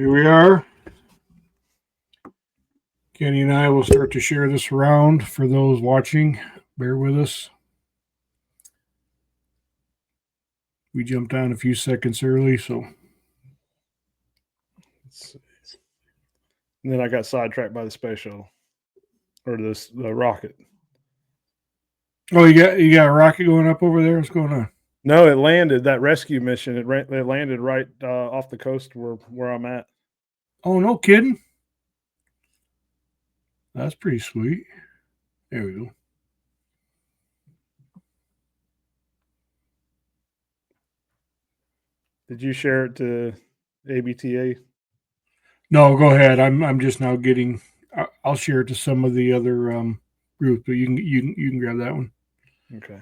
Here we are. Kenny and I will start to share this around for those watching. Bear with us. We jumped on a few seconds early, so. And then I got sidetracked by the space shuttle or the rocket. Oh, you got a rocket going up over there? What's going on? No, it landed. That rescue mission. It landed right off the coast where I'm at. Oh, no kidding. That's pretty sweet. There we go. Did you share it to ABTA? No, go ahead. I'm just now getting. I'll share it to some of the other groups, but you can grab that one. Okay.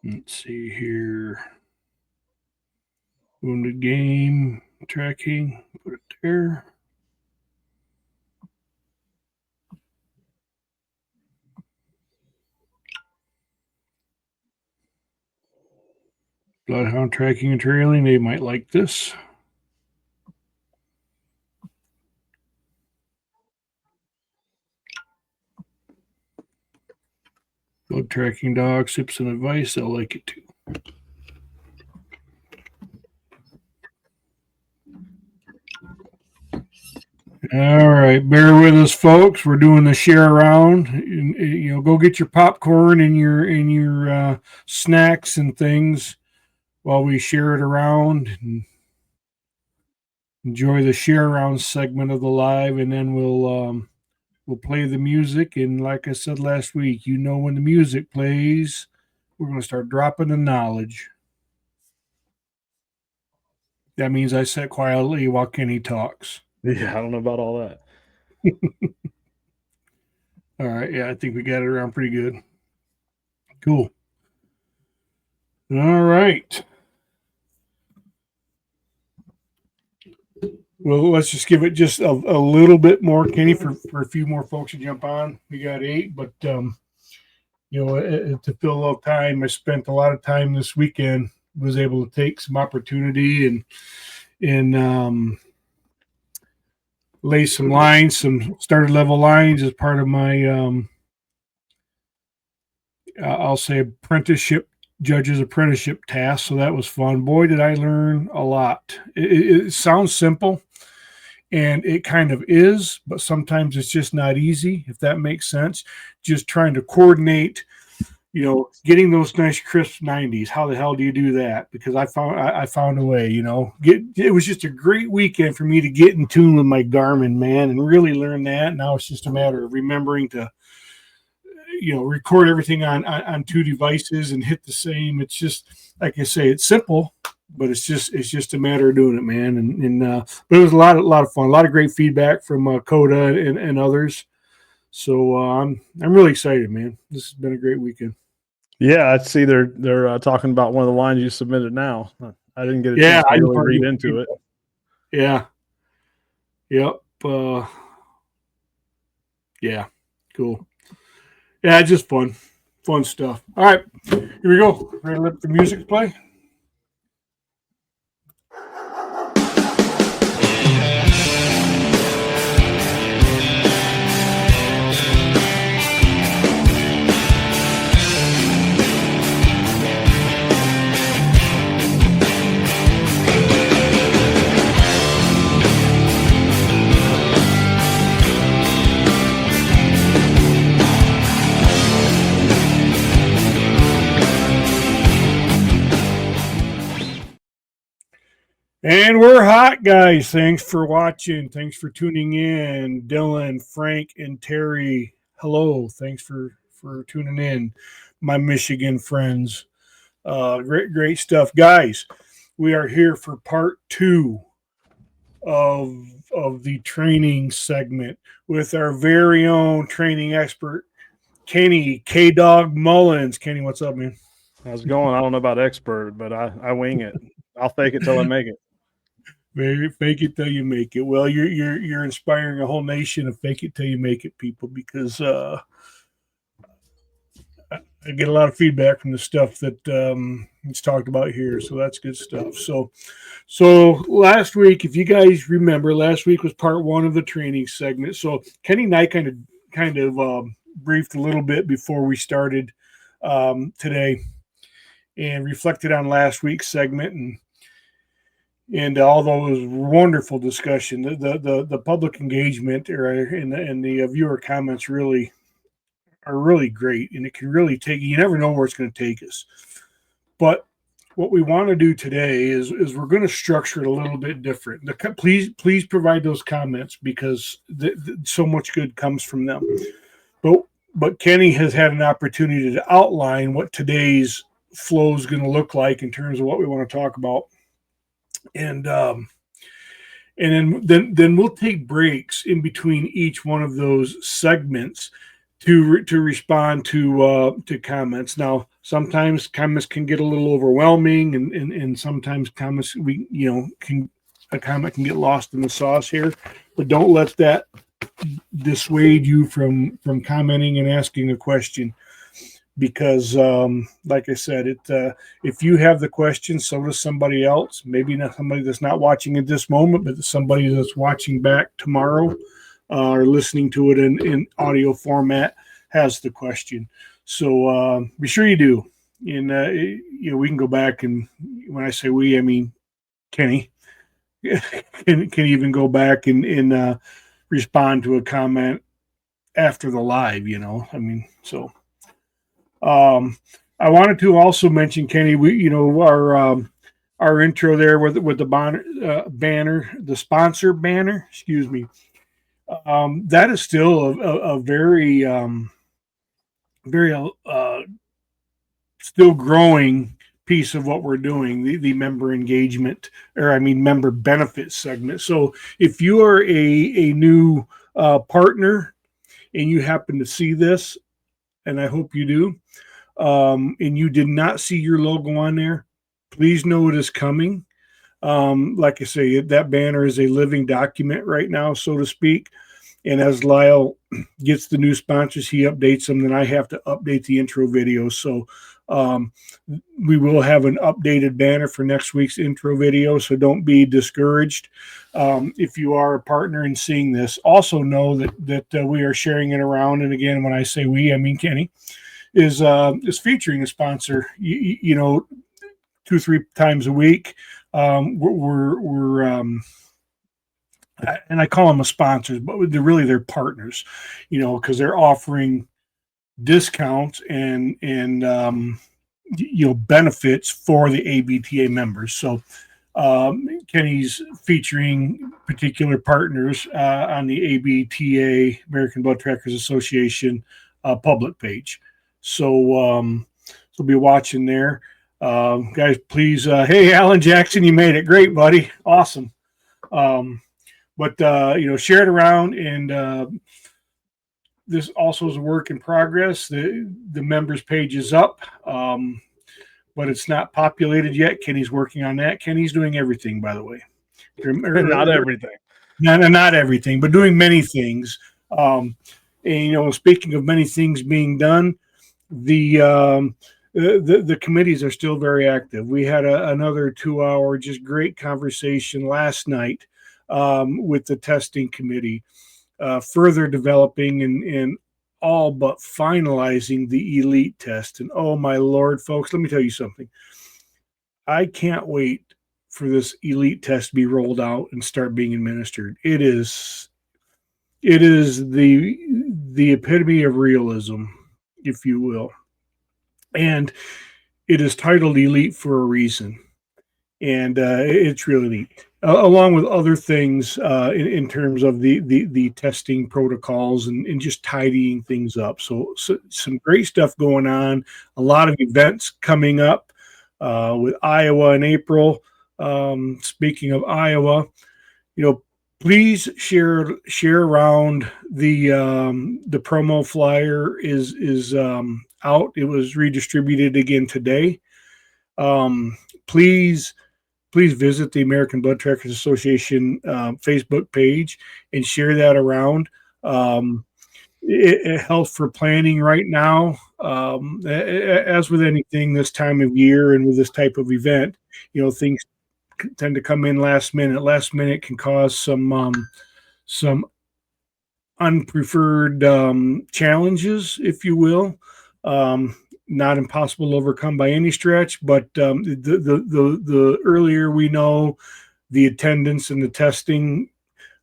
Let's see here. Wounded game tracking. Put it there. Bloodhound tracking and trailing. They might like this. Blood tracking dog, sips and advice. They'll like it too. All right, bear with us, folks. We're doing the share around. You know, go get your popcorn and your snacks and things while we share it around. And enjoy the share around segment of the live, and then we'll play the music. And like I said last week, you know, when the music plays, we're going to start dropping the knowledge. That means I sit quietly while Kenny talks. Yeah, I don't know about all that. All right. Yeah, I think we got it around pretty good. Cool. All right. Well, let's just give it just a little bit more, Kenny, for a few more folks to jump on. We got 8, but, you know, to fill a little time, I spent a lot of time this weekend, was able to take some opportunity and lay some lines, some started level lines as part of my, I'll say judge's apprenticeship task. So that was fun. Boy, did I learn a lot. It sounds simple, and it kind of is, but sometimes it's just not easy, if that makes sense. Just trying to coordinate, you know, getting those nice crisp 90s. How the hell do you do that? Because I found a way, you know. It was just a great weekend for me to get in tune with my Garmin, man, and really learn that. Now it's just a matter of remembering to, you know, record everything on 2 devices and hit the same. It's just, like I say, it's simple, but it's just a matter of doing it, man. And but it was a lot of fun, a lot of great feedback from Coda and others. So I'm really excited, man. This has been a great weekend. Yeah, I see they're talking about one of the lines you submitted now. I didn't get a chance to really read into it. Yeah. Yep. Yeah. Cool. Yeah, just fun stuff. All right, here we go. Ready to let the music play? And we're hot, guys. Thanks for watching. Thanks for tuning in. Dylan, Frank, and Terry, hello. Thanks for tuning in, my Michigan friends. Great stuff. Guys, we are here for part 2 of the training segment with our very own training expert, Kenny K-Dog Mullins. Kenny, what's up, man? How's it going? I don't know about expert, but I wing it. I'll fake it till I make it. Very fake it till you make it. Well, you're inspiring a whole nation of fake it till you make it people, because I get a lot of feedback from the stuff that it's talked about here, so that's good stuff. So last week, if you guys remember, last week was part one of the training segment. So Kenny and I kind of briefed a little bit before we started today, and reflected on last week's segment, and although it was wonderful discussion, the public engagement and the viewer comments really are really great, and it can really take you never know where it's going to take us. But what we want to do today is we're going to structure it a little bit different. Please provide those comments, because so much good comes from them. But Kenny has had an opportunity to outline what today's flow is going to look like in terms of what we want to talk about, and then we'll take breaks in between each one of those segments to respond to comments. Now, sometimes comments can get a little overwhelming, and sometimes comments a comment can get lost in the sauce here. But don't let that dissuade you from commenting and asking a question, because like I said, if you have the question, so does somebody else. Maybe not somebody that's not watching at this moment, but somebody that's watching back tomorrow, or listening to it in audio format, has the question. So be sure you do. And we can go back, and when I say we, I mean Kenny can even go back and respond to a comment after the live. So I wanted to also mention, Kenny, our intro there with the banner, the sponsor banner. Excuse me. That is still a very very still growing piece of what we're doing, the member engagement, member benefit segment. So if you are a new partner and you happen to see this, and I hope you do, and you did not see your logo on there, please know it is coming. Like I say, that banner is a living document right now, so to speak. And as Lyle gets the new sponsors, he updates them, then I have to update the intro video. So we will have an updated banner for next week's intro video, so don't be discouraged. If you are a partner in seeing this, also know that we are sharing it around. And again, when I say we, I mean Kenny is featuring a sponsor, 2-3 times a week. We're and I call them a sponsors, but they're partners, because they're offering discounts and benefits for the ABTA members. So Kenny's featuring particular partners on the ABTA, American Blood Trackers Association public page. So be watching there. Guys, please. Hey, Alan Jackson, you made it. Great, buddy. Awesome. But share it around, and this also is a work in progress. The members page is up, but it's not populated yet. Kenny's working on that. Kenny's doing everything, by the way. Not everything. Not everything, but doing many things. And speaking of many things being done, the committees are still very active. We had another 2-hour just great conversation last night with the testing committee, further developing and all but finalizing the elite test. And oh my Lord, folks, let me tell you something. I can't wait for this elite test to be rolled out and start being administered. It is the epitome of realism, if you will. And it is titled Elite for a reason. And it's really neat, along with other things in terms of the testing protocols and just tidying things up. So some great stuff going on. A lot of events coming up with Iowa in April. Speaking of Iowa, please share around the promo flyer is out. It was redistributed again today. Please please visit the American Blood Trackers Association Facebook page and share that around. It helps for planning right now. As with anything this time of year and with this type of event, things tend to come in last minute. Last minute can cause some unpreferred challenges, if you will. Not impossible to overcome by any stretch, but the earlier we know the attendance and the testing,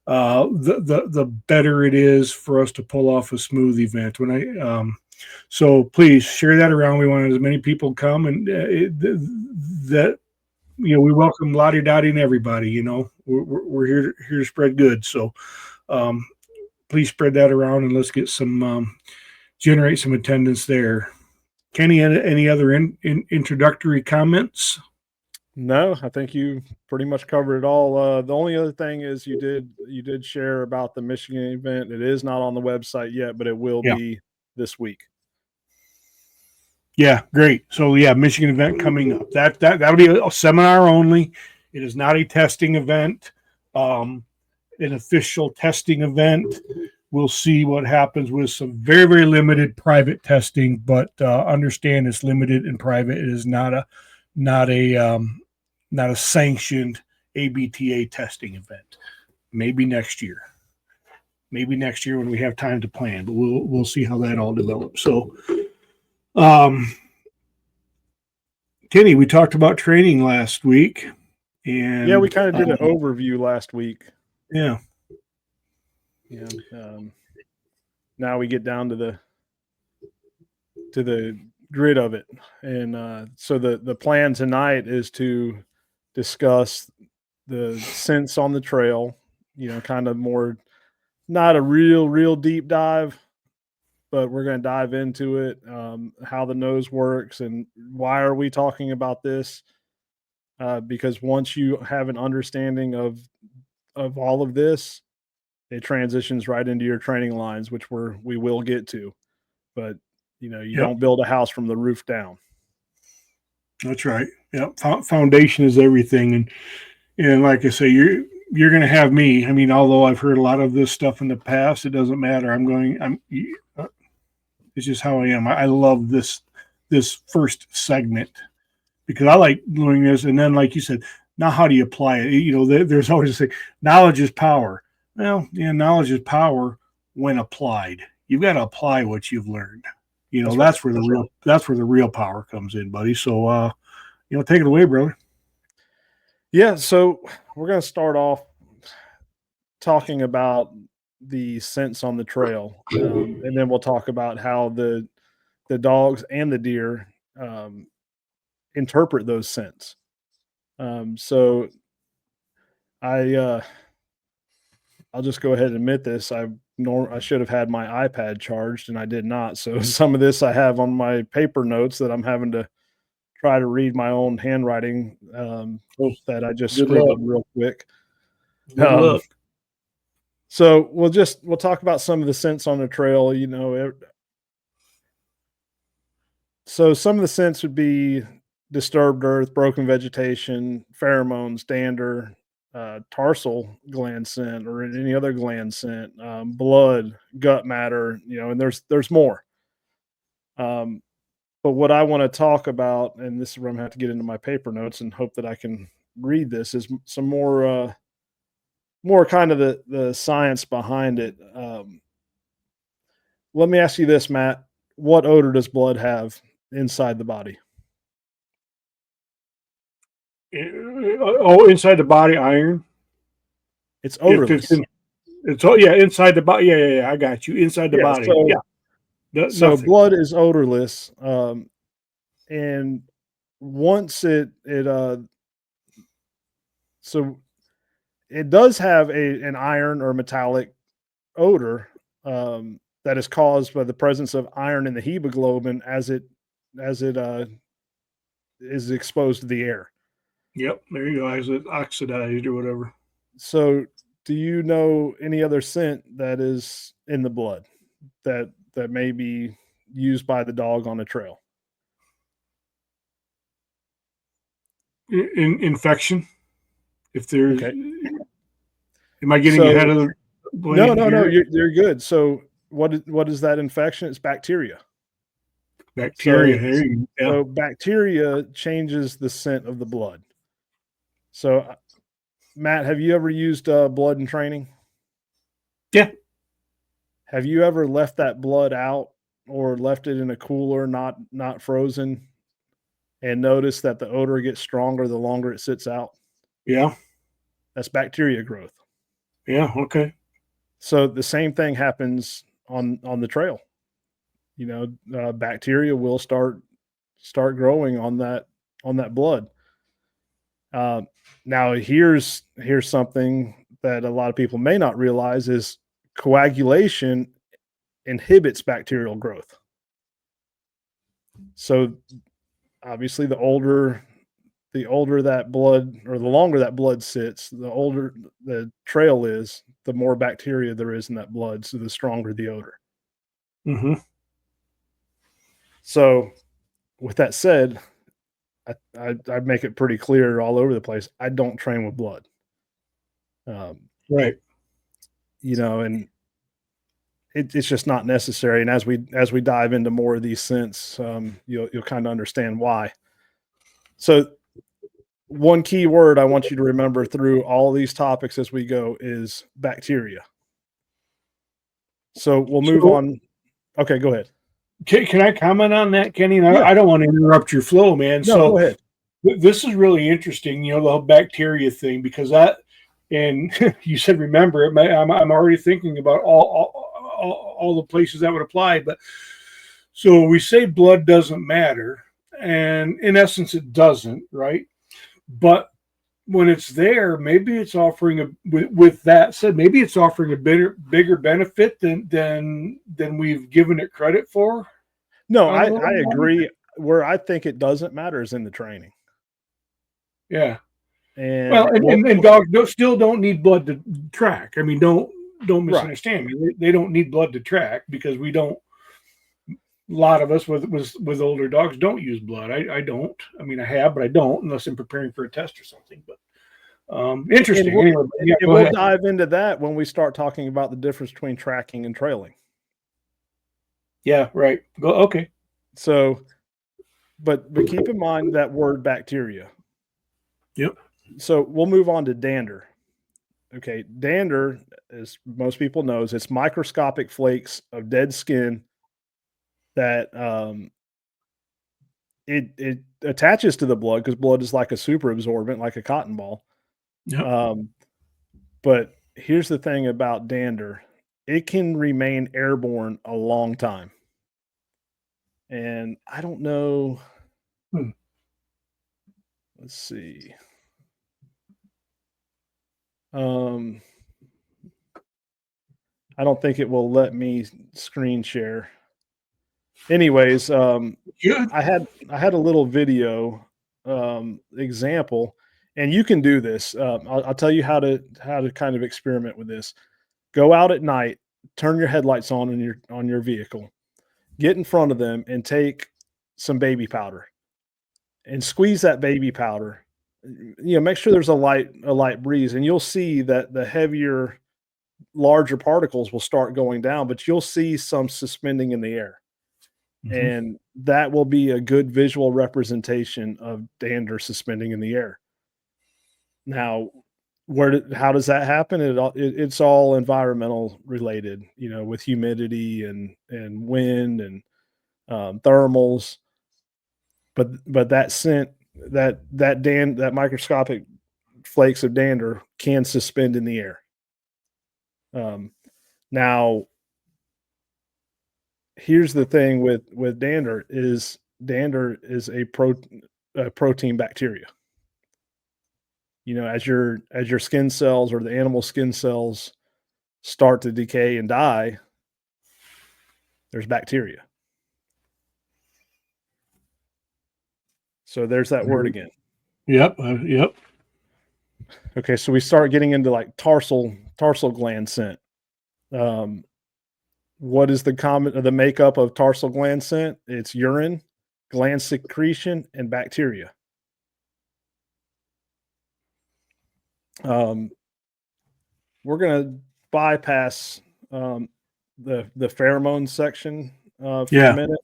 the better it is for us to pull off a smooth event. So please share that around. We want as many people come, and that we welcome Lottie Dottie and everybody. We're here to spread good. So please spread that around, and let's get generate some attendance there. Kenny, any other introductory comments? No, I think you pretty much covered it all. The only other thing is you did share about the Michigan event. It is not on the website yet, but it will be this week. Yeah, great. So Michigan event coming up. That'll be a seminar only. It is not a testing event, an official testing event. We'll see what happens with some very, very limited private testing, but understand it's limited and private. It is not a sanctioned ABTA testing event. Maybe next year when we have time to plan, but we'll see how that all develops. So, Kenny, we talked about training last week, and we kind of did an overview last week. Yeah. Now we get down to the grid of it, and so the plan tonight is to discuss the scents on the trail. Kind of more, not a real deep dive, but we're going to dive into it, how the nose works and why are we talking about this? Because once you have an understanding of all of this, it transitions right into your training lines, which we will get to. But you don't build a house from the roof down. That's right. Yep. Foundation is everything, and like I say, you're going to have me. I mean, although I've heard a lot of this stuff in the past, it doesn't matter. It's just how I am. I love this first segment because I like doing this, and then, like you said, now how do you apply it? There's always a knowledge is power. Well, knowledge is power when applied. You've got to apply what you've learned. That's where the real power comes in, buddy. So, take it away, brother. Yeah. So we're going to start off talking about the scents on the trail, and then we'll talk about how the dogs and the deer interpret those scents. So I'll just go ahead and admit this. I should have had my iPad charged and I did not. So some of this I have on my paper notes that I'm having to try to read my own handwriting that I just scribbled real quick. So we'll talk about some of the scents on the trail. So some of the scents would be disturbed earth, broken vegetation, pheromones, dander, tarsal gland scent, or any other gland scent, blood, gut matter, and there's more. But what I want to talk about, and this is where I'm going to have to get into my paper notes and hope that I can read this, is some more kind of the science behind it. Let me ask you this, Matt. What odor does blood have inside the body? Inside the body, iron. It's odorless. Inside the body. Yeah. I got you. Inside the body. So blood is odorless, and once it so it does have an iron or metallic odor that is caused by the presence of iron in the hemoglobin as it is exposed to the air. Yep, there you go. As it oxidized or whatever. So, do you know any other scent that is in the blood that may be used by the dog on a trail? Infection. If there's, Okay. am I getting ahead So of the no, blade no, no, here? you're good. So what is that infection? It's bacteria. Bacteria. So There you go. Yeah. so bacteria changes the scent of the blood. So Matt, have you ever used blood in training? Yeah. Have you ever left that blood out or left it in a cooler, not frozen, and noticed that the odor gets stronger the longer it sits out? Yeah. That's bacteria growth. Yeah. Okay. So the same thing happens on the trail. Bacteria will start growing on that blood. Uh, Now here's something that a lot of people may not realize is coagulation inhibits bacterial growth. So obviously the older that blood or the longer that blood sits, the older the trail is, the more bacteria there is in that blood, so the stronger the odor. Mm-hmm. So with that said, I make it pretty clear all over the place. I don't train with blood. Um, Right. and it's just not necessary. And as we dive into more of these scents, you'll kind of understand why. So one key word I want you to remember through all these topics as we go is bacteria. So we'll move So on. Okay, go ahead. can I comment on that, Kenny? And Yeah, I don't want to interrupt your flow, man. no, go So ahead. this is really interesting, the whole bacteria thing, because that, and you said, remember, I'm already thinking about all the places that would apply. But so we say blood doesn't matter, and in essence, it doesn't, right? But when it's there, maybe it's offering with that said, maybe it's offering a bigger benefit than we've given it credit for No, on I the line. agree. Where I think it doesn't matter is in the training. Yeah. Well, And and dogs still don't need blood to track. I mean, don't right. misunderstand me. They don't need blood to track because we don't. A lot of us with older dogs don't use blood. I don't. I mean, I have, but I don't unless I'm preparing for a test or something. But And interesting. we'll Anyway, yeah, and go we'll ahead. dive into that when we start talking about the difference between tracking and trailing. Yeah, right. Go. Okay. So, but keep in mind that word bacteria. Yep. So we'll move on to dander. Okay, dander, as most people knows, it's microscopic flakes of dead skin that it attaches to the blood because blood is like a super absorbent, like a cotton ball. Yep. Um, but here's the thing about dander: it can remain airborne a long time, and I don't know. Hmm. Let's see. Um, I don't think it will let me screen share. Anyways, Good. I had a little video example, and you can do this. I'll tell you how to kind of experiment with this. Go out at night, turn your headlights on your vehicle, get in front of them, and take some baby powder and squeeze that baby powder. Make sure there's a light breeze, and you'll see that the heavier, larger particles will start going down, but you'll see some suspending in the air. Mhm. And that will be a good visual representation of dander suspending in the air. Now, how does that happen? It's all environmental related, with humidity and wind and thermals. But that scent, that microscopic flakes of dander can suspend in the air. Now, here's the thing with dander is a protein bacteria. As your skin cells or the animal skin cells start to decay and die, there's bacteria. So there's that word again. Yep. Yep. Okay, so we start getting into like tarsal gland scent. Um, what is the makeup of tarsal gland scent? It's urine, gland secretion, and bacteria. Um, we're going to bypass the pheromone section for a Yeah. minute.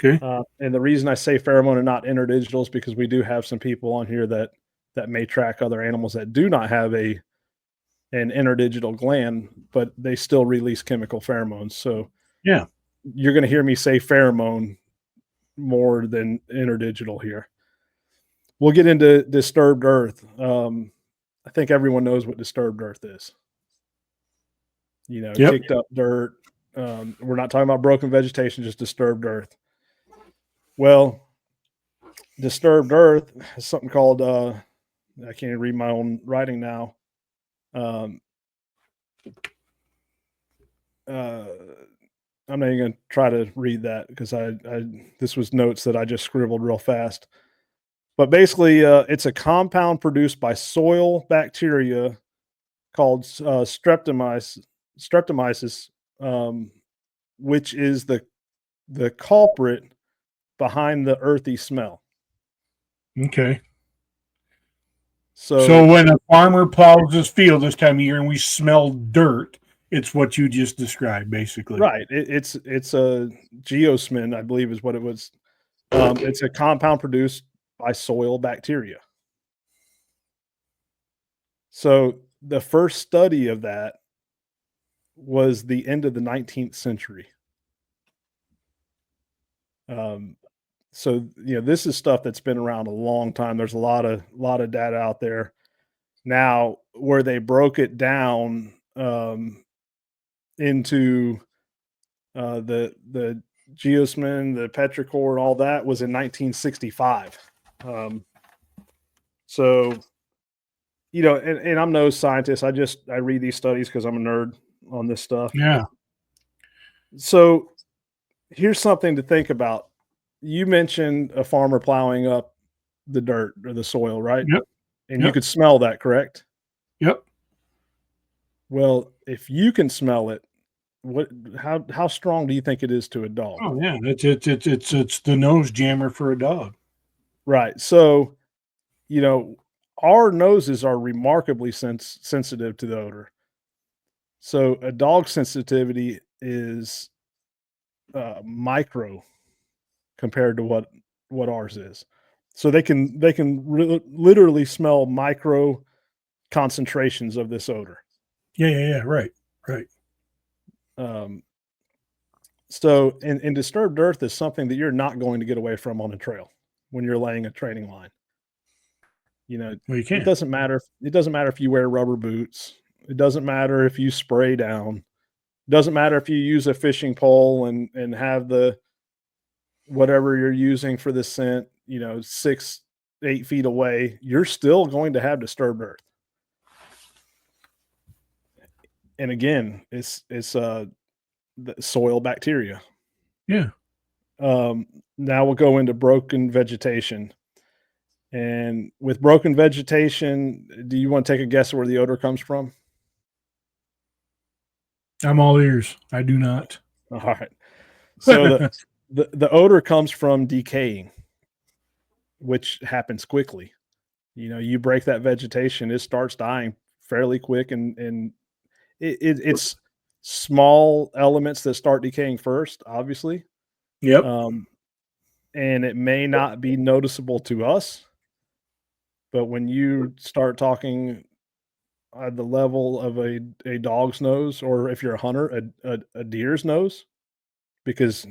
Okay. And the reason I say pheromone and not interdigital is because we do have some people on here that may track other animals that do not have an interdigital gland, but they still release chemical pheromones. So Yeah. you're going to hear me say pheromone more than interdigital here. We'll get into disturbed earth. I think everyone knows what disturbed earth is. Yep. Kicked up dirt. We're not talking about broken vegetation, just disturbed earth. Well, disturbed earth is something called I can't even read my own writing now. Um, uh, I'm not even going to try to read that because I this was notes that I just scribbled real fast. But basically, it's a compound produced by soil bacteria called streptomyces, um, which is the culprit behind the earthy smell. Okay. So So when a farmer plows his field this time of year and we smell dirt, it's what you just described, basically. right, it's a geosmin, I believe, is what it was. It's a compound produced by soil bacteria. So the first study of that was the end of the 19th century. Um, so this is stuff that's been around a long time. There's a lot of data out there now where they broke it down into the geosmin, the petrichor, and all that was in 1965. Um, so and I'm no scientist. I read these studies because I'm a nerd on this stuff. Yeah. So here's something to think about. You mentioned a farmer plowing up the dirt or the soil, right? Yep. And you Yep. could smell that, correct? Yep. Well, if you can smell it, what how strong do you think it is to a dog? Oh yeah. It's the nose jammer for a dog. Right. So, you know, our noses are remarkably sensitive to the odor. So a dog's sensitivity is micro compared to what ours is. So they can literally smell micro concentrations of this odor. Yeah. Yeah. Yeah. Right. Right. Um, so and disturbed earth is something that you're not going to get away from on a trail when you're laying a training line. You know, Well, you it can. doesn't matter. It doesn't matter if you wear rubber boots. It doesn't matter if you spray down. It doesn't matter if you use a fishing pole and have the whatever you're using for the scent, 6, 8 feet away. You're still going to have disturbed earth. And again, it's the soil bacteria. Yeah. Now we'll go into broken vegetation. And with broken vegetation, do you want to take a guess where the odor comes from? I'm all ears. I do not. All right. So the odor comes from decaying, which happens quickly. You break that vegetation, it starts dying fairly quick, and it's small elements that start decaying first, obviously, Yep. um, and it may not be noticeable to us, but when you start talking at the level of a dog's nose, or if you're a hunter, a deer's nose, because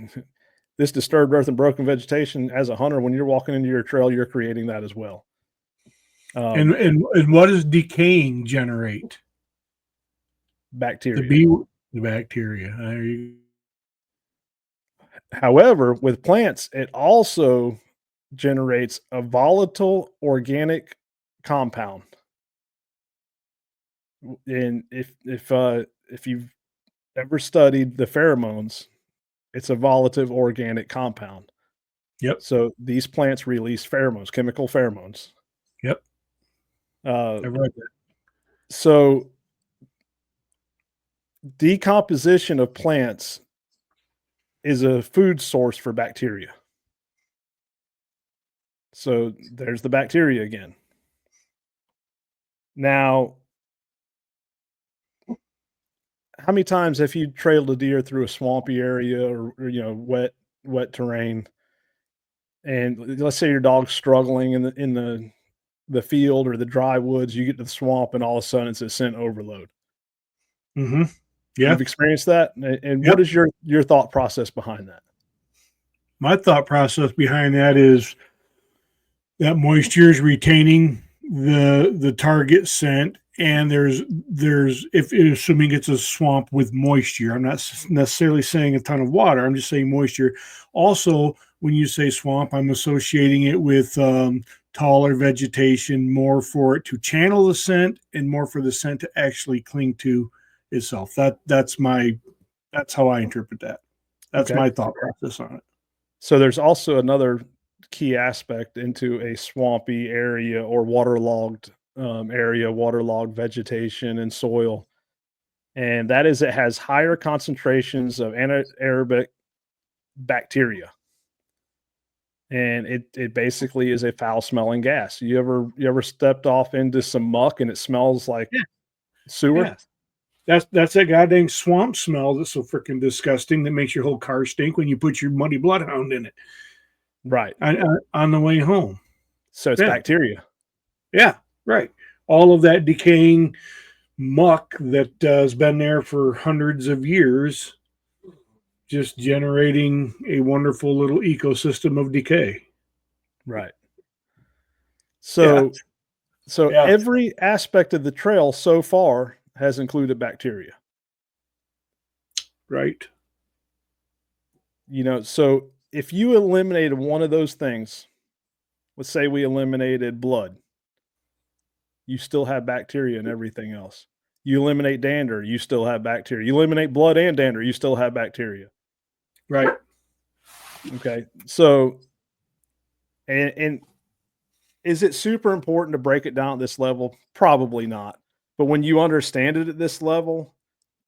this disturbed earth and broken vegetation, as a hunter, when you're walking into your trail, you're creating that as well. Um, And what does decaying generate? The Bacteria. B the bacteria. There you However, with plants, it also generates a volatile organic compound. And if you've ever studied the pheromones, it's a volatile organic compound. Yep. So these plants release pheromones, chemical pheromones. Yep. Uh, I've read that. so decomposition of plants is a food source for bacteria. So there's the bacteria again. Now, how many times have you trailed a deer through a swampy area or wet terrain? And let's say your dog's struggling in the field or the dry woods, you get to the swamp, and all of a sudden it's a scent overload. Mm-hmm. Yeah. You've experienced that, and what Yep. is your thought process behind that? My thought process behind that is that moisture is retaining the target scent, and there's if assuming it's a swamp with moisture. I'm not necessarily saying a ton of water, I'm just saying moisture. Also, when you say swamp, I'm associating it with taller vegetation, more for it to channel the scent and more for the scent to actually cling to itself. That's how I interpret that. That's Okay. my thought process on it. So there's also another key aspect into a swampy area or waterlogged area, waterlogged vegetation and soil, and that is it has higher concentrations of anaerobic bacteria, and it basically is a foul smelling gas. You ever stepped off into some muck and it smells like Yeah. sewer? Yeah. That's that goddamn swamp smell that's so freaking disgusting that makes your whole car stink when you put your muddy bloodhound in it Right. on the way home. So it's Yeah, bacteria. yeah, right. All of that decaying muck that has been there for hundreds of years, just generating a wonderful little ecosystem of decay. Right. Yeah, So yeah, every aspect of the trail so far has included bacteria. right. So if you eliminated one of those things, let's say we eliminated blood, you still have bacteria and everything else. You eliminate dander, you still have bacteria. You eliminate blood and dander, you still have bacteria. Right. Okay. So, and is it super important to break it down at this level? Probably not. But when you understand it at this level,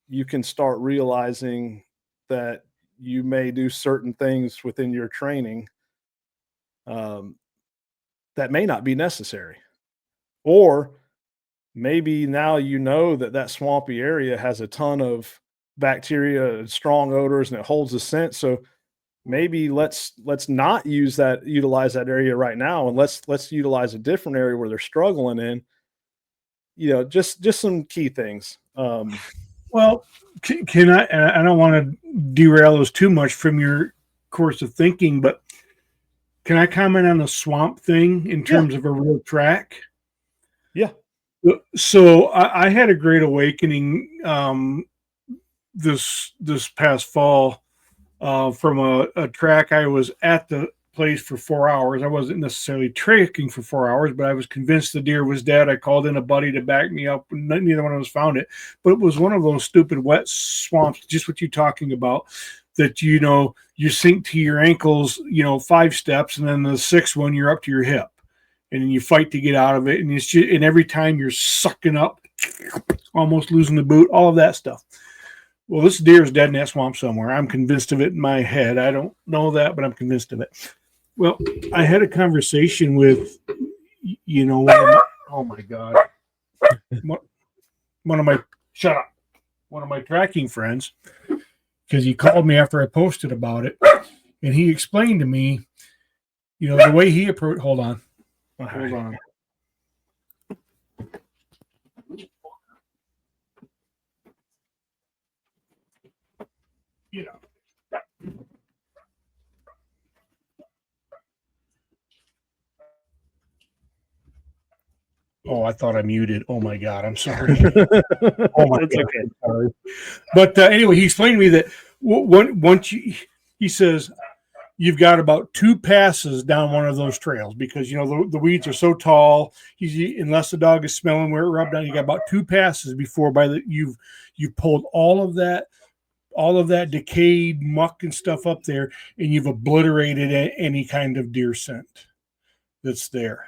you can start realizing that you may do certain things within your training um, that may not be necessary. Or maybe now you know that that swampy area has a ton of bacteria and strong odors and it holds a scent. So maybe let's not utilize that area right now, and let's utilize a different area where they're struggling in. Just some key things. Well, can I? And I don't want to derail us too much from your course of thinking, but can I comment on the swamp thing in Yeah, terms of a real track? yeah, So I had a great awakening this past fall from a track. I was at the place for 4 hours. I wasn't necessarily trekking for 4 hours, but I was convinced the deer was dead. I called in a buddy to back me up. Neither one of us found it, but it was one of those stupid wet swamps, just what you're talking about. That you sink to your ankles, 5 steps, and then the sixth one you're up to your hip, and then you fight to get out of it. And and every time you're sucking up, almost losing the boot, all of that stuff. Well, this deer is dead in that swamp somewhere. I'm convinced of it in my head. I don't know that, but I'm convinced of it. Well, I had a conversation with, oh my God, one of my, shut up, one of my tracking friends, because he called me after I posted about it, and he explained to me, the way he approached, hold on. You know, oh, I thought I muted. Oh my God, I'm sorry. Oh my That's God, okay. I'm sorry. But anyway, he explained to me that he says, you've got about 2 passes down one of those trails because the weeds are so tall. Unless the dog is smelling where it rubbed down, you got about 2 passes before you've pulled all of that decayed muck and stuff up there, and you've obliterated any kind of deer scent that's there.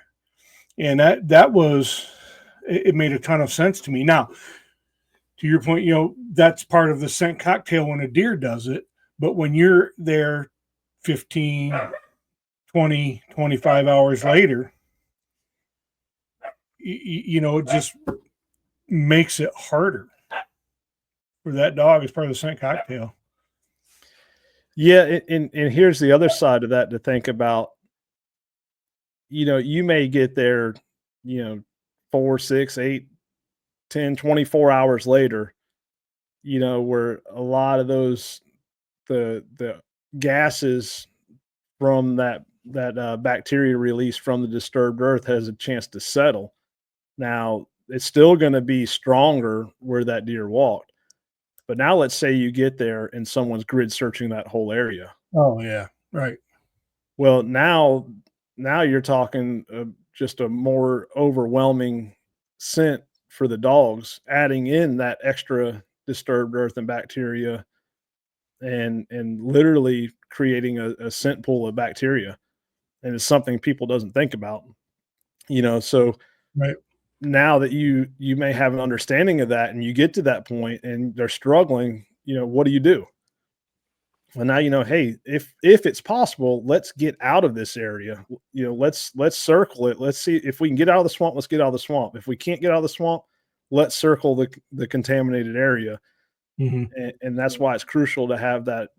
And that was, it made a ton of sense to me. Now, to your point, that's part of the scent cocktail when a deer does it. But when you're there 15, 20, 25 hours later, it just makes it harder for that dog as part of the scent cocktail. Yeah, and here's the other side of that to think about. You may get there, you know, 4, 6, 8, 10, 24 hours later, where a lot of those the gases from that bacteria release from the disturbed earth has a chance to settle. Now, it's still gonna be stronger where that deer walked, but now let's say you get there and someone's grid searching that whole area. Oh yeah, right. Well, now you're talking, just a more overwhelming scent for the dogs, adding in that extra disturbed earth and bacteria and literally creating a scent pool of bacteria, and it's something people doesn't think about, so Right. now that you may have an understanding of that and you get to that point and they're struggling, what do? Well, now hey, if it's possible, let's get out of this area. Let's circle it. Let's see if we can get out of the swamp. Let's get out of the swamp. If we can't get out of the swamp, let's circle the contaminated area. Mm-hmm. And that's why it's crucial to have that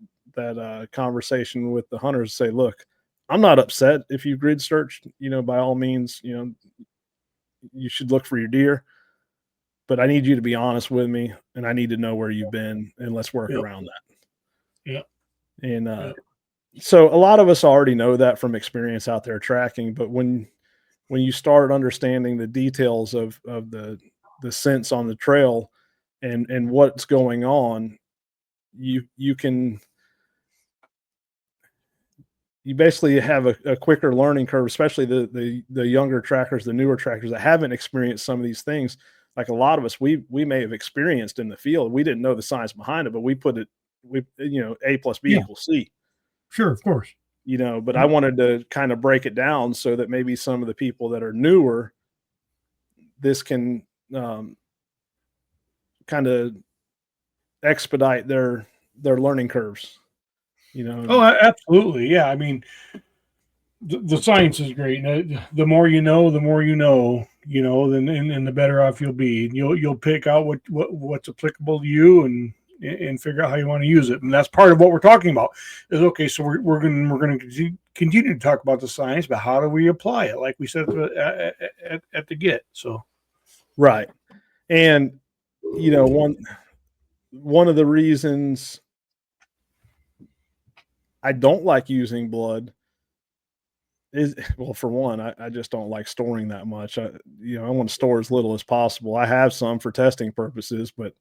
conversation with the hunters. Say, look, I'm not upset if you grid searched. By all means, you should look for your deer, but I need you to be honest with me, and I need to know where you've been, and let's work Yep. around that. Yep. And Yep. so a lot of us already know that from experience out there tracking, but when you start understanding the details of the scents on the trail and what's going on, you can you basically have a quicker learning curve, especially the younger trackers, the newer trackers that haven't experienced some of these things. Like a lot of us, we may have experienced in the field. We didn't know the science behind it, but we A plus B Yeah. equals C. Sure. Of course. But I Yep. wanted to kind of break it down so that maybe some of the people that are newer, this can kind of expedite their learning curves. Oh, absolutely. Yeah. I mean, the science is great. And the more you know, the more you know. Then and the better off you'll be. You'll pick out what's applicable to you and figure out how you want to use it. And that's part of what we're talking about. Is okay. So we're going to continue to talk about the science, but how do we apply it? Like we said at the get. So Right. And one of the reasons I don't like using blood is, well, for one, I just don't like storing that much. I want to store as little as possible. I have some for testing purposes, but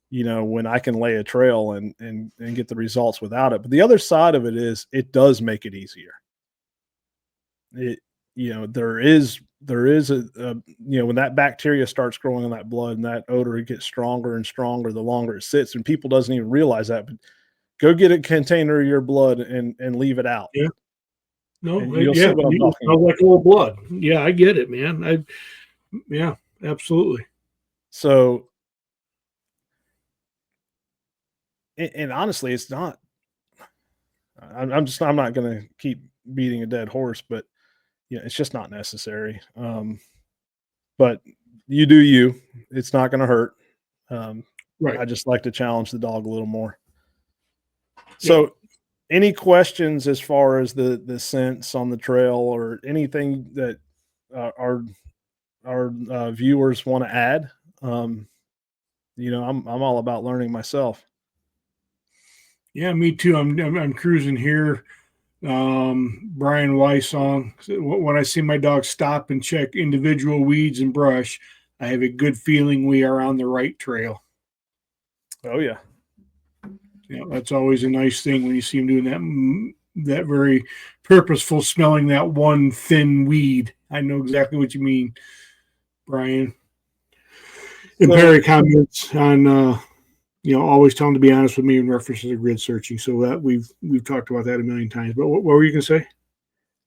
yeah, when I can lay a trail and get the results without it. But the other side of it is it does make it easier. It there is a when that bacteria starts growing in that blood and that odor gets stronger and stronger the longer it sits, and people doesn't even realize that. But go get a container of your blood and leave it out, yeah. No, and you'll see yeah, what I'm it talking smells about. like old blood. Yeah, I get it, man. Yeah, absolutely. So, and honestly, it's not. I'm not going to keep beating a dead horse, but it's just not necessary. But you do you. It's not going to hurt. Um, Right. I just like to challenge the dog a little more. Yep. So, any questions as far as the scents on the trail or anything that our viewers want to add? Um, I'm all about learning myself. Yeah, me too. I'm cruising here. Brian Weiss song. So when I see my dog stop and check individual weeds and brush, I have a good feeling we are on the right trail. Oh yeah, That's always a nice thing when you see him doing that. That very purposeful smelling that one thin weed. I know exactly what you mean, Brian. And so Perry comments on always tell them to be honest with me in references to grid searching. So that we've talked about that a million times. But what were you gonna say?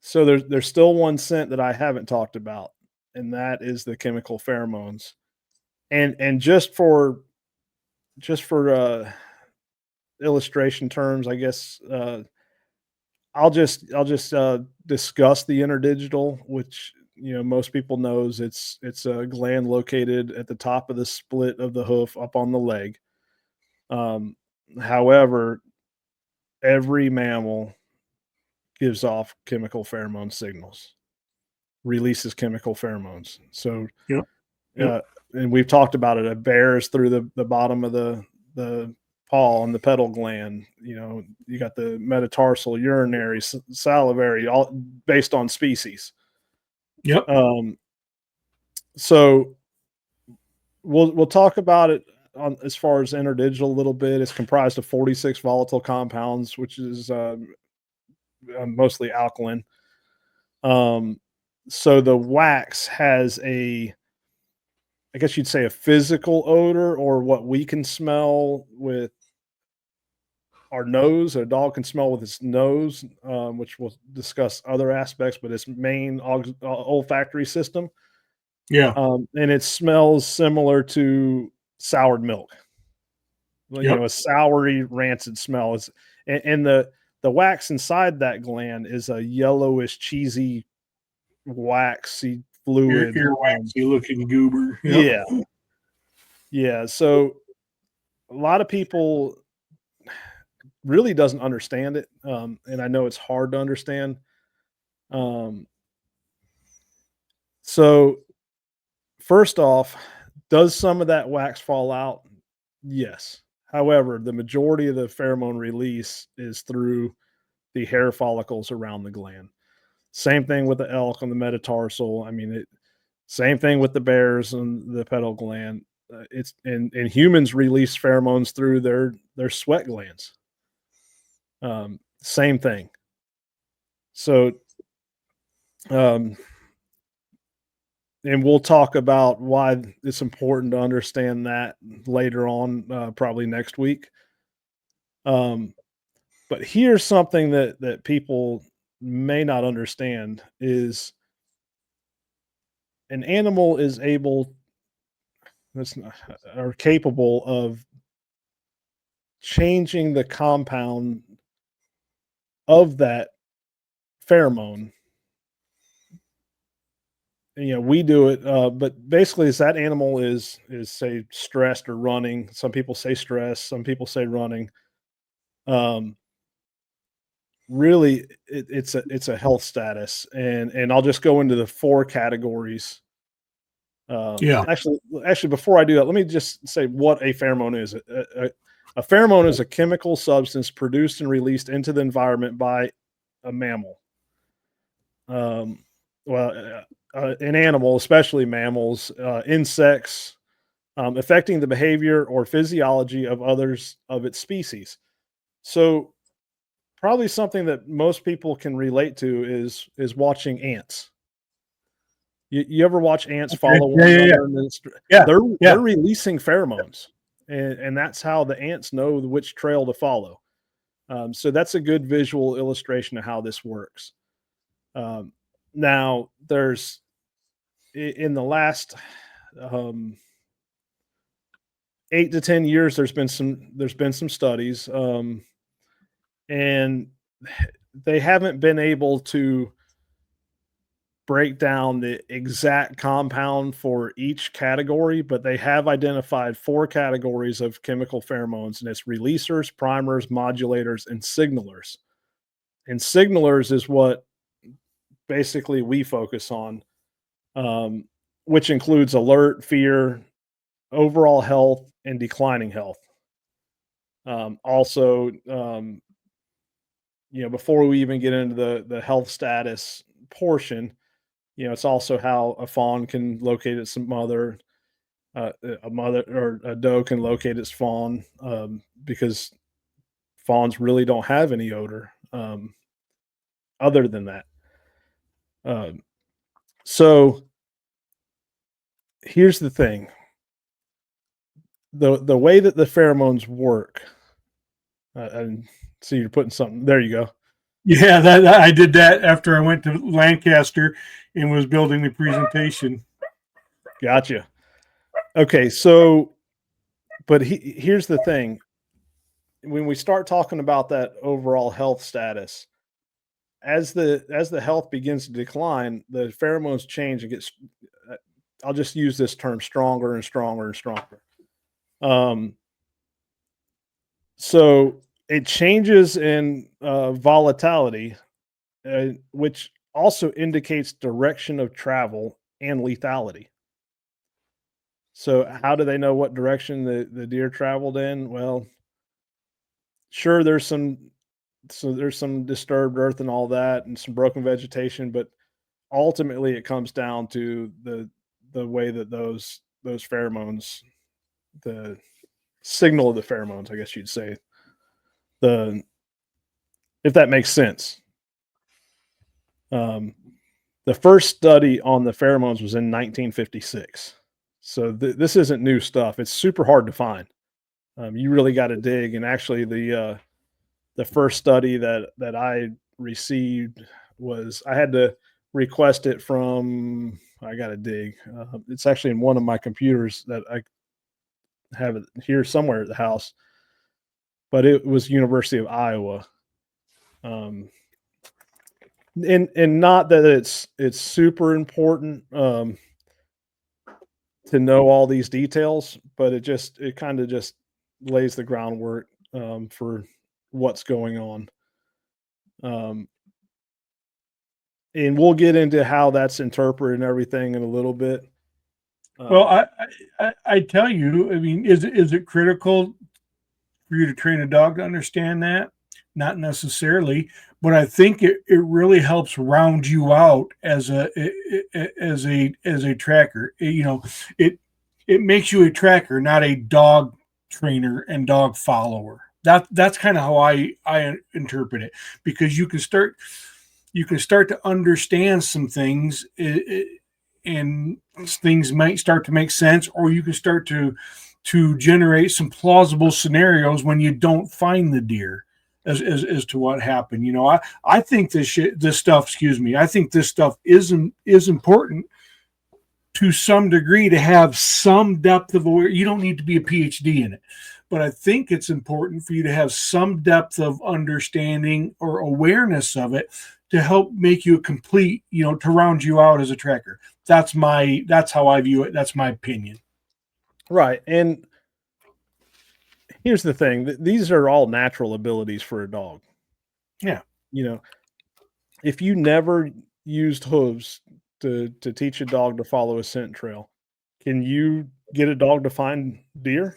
so there's still one scent that I haven't talked about, and that is the chemical pheromones. And just for illustration terms, I guess I'll just discuss the interdigital, which most people knows it's a gland located at the top of the split of the hoof up on the leg. Um, However, every mammal gives off chemical pheromone signals, releases chemical pheromones. So, Yep. Yep. uh, and we've talked about it. A bear is through the bottom of the paw and the pedal gland. You got the metatarsal, urinary, salivary, all based on species. Yep. Um, so we'll talk about it on as far as interdigital a little bit. It's comprised of 46 volatile compounds, which is mostly alkaline. So the wax has I guess you'd say, a physical odor, or what we can smell with our nose. A dog can smell with its nose, which we'll discuss other aspects, but its main olfactory system. Yeah. And it smells similar to soured milk. Yep. A soury, rancid smell is, and the wax inside that gland is a yellowish, cheesy, waxy fluid. Earwaxy looking goober. Yep. Yeah, yeah. So a lot of people really doesn't understand it, and I know it's hard to understand. Um, so first off, does some of that wax fall out? Yes. However, the majority of the pheromone release is through the hair follicles around the gland. Same thing with the elk on the metatarsal. I mean, same thing with the bears and the pedal gland. It's and humans release pheromones through their sweat glands. Same thing. So, um, and we'll talk about why it's important to understand that later on, probably next week. But here's something that people may not understand is an animal is able that's not, are capable of changing the compound of that pheromone. We do it, but basically, as that animal is say stressed or running. Some people say stress, some people say running. Um, Really, it's a health status, and I'll just go into the four categories. Yeah. Actually, before I do that, let me just say what a pheromone is. A pheromone is a chemical substance produced and released into the environment by a mammal. Um, an animal, especially mammals, insects, affecting the behavior or physiology of others of its species. So, probably something that most people can relate to is watching ants. You ever watch ants Okay. follow Yeah. one Yeah. Yeah. another, and then Yeah. they're Yeah. releasing pheromones, and that's how the ants know which trail to follow. So that's a good visual illustration of how this works. Um, Now, in the last 8 to 10 years, there's been some studies, and they haven't been able to break down the exact compound for each category, but they have identified four categories of chemical pheromones, and it's releasers, primers, modulators, and signalers. And signalers is what basically we focus on, um, which includes alert, fear, overall health, and declining health. Also, before we even get into the health status portion, it's also how a fawn can locate its mother, a mother or a doe can locate its fawn, because fawns really don't have any odor, other than that. Um, so here's the thing: the way that the pheromones work, and see, you're putting something there. You go. Yeah. That I did that after I went to Lancaster and was building the presentation. Gotcha. Okay, so but here's the thing: when we start talking about that overall health status, as the health begins to decline, the pheromones change and gets. uh, I'll just use this term stronger and stronger and stronger. Um, so it changes in volatility, which also indicates direction of travel and lethality. So how do they know what direction the deer traveled in? Well, sure, there's some disturbed earth and all that and some broken vegetation, but ultimately it comes down to the way that those pheromones, the signal of the pheromones, I guess you'd say, the if that makes sense. Um, the first study on the pheromones was in 1956. So this isn't new stuff. It's super hard to find. You really got to dig. And actually, the first study that I received was I had to request it from. I got to dig. It's actually in one of my computers that I have it here somewhere at the house, but it was University of Iowa. Um, and not that it's super important to know all these details, but it kind of just lays the groundwork for what's going on. Um, and we'll get into how that's interpreted and everything in a little bit. Well, Um, I tell you, I mean, is it critical for you to train a dog to understand that? Not necessarily, but I think it really helps round you out as a tracker. You know, it it makes you a tracker, not a dog trainer and dog follower. That's kind of how I interpret it, because you can start to understand some things, and things might start to make sense, or you can start to generate some plausible scenarios when you don't find the deer as to what happened. You know, I think this stuff, excuse me, I think this stuff is important to some degree, to have some depth of aware. You don't need to be a PhD in it, but I think it's important for you to have some depth of understanding or awareness of it to help make you a complete, you know, to round you out as a tracker. That's how I view it. That's my opinion. right. And here's the thing: these are all natural abilities for a dog. Yeah. You know, if you never used hooves to teach a dog to follow a scent trail, can you get a dog to find deer?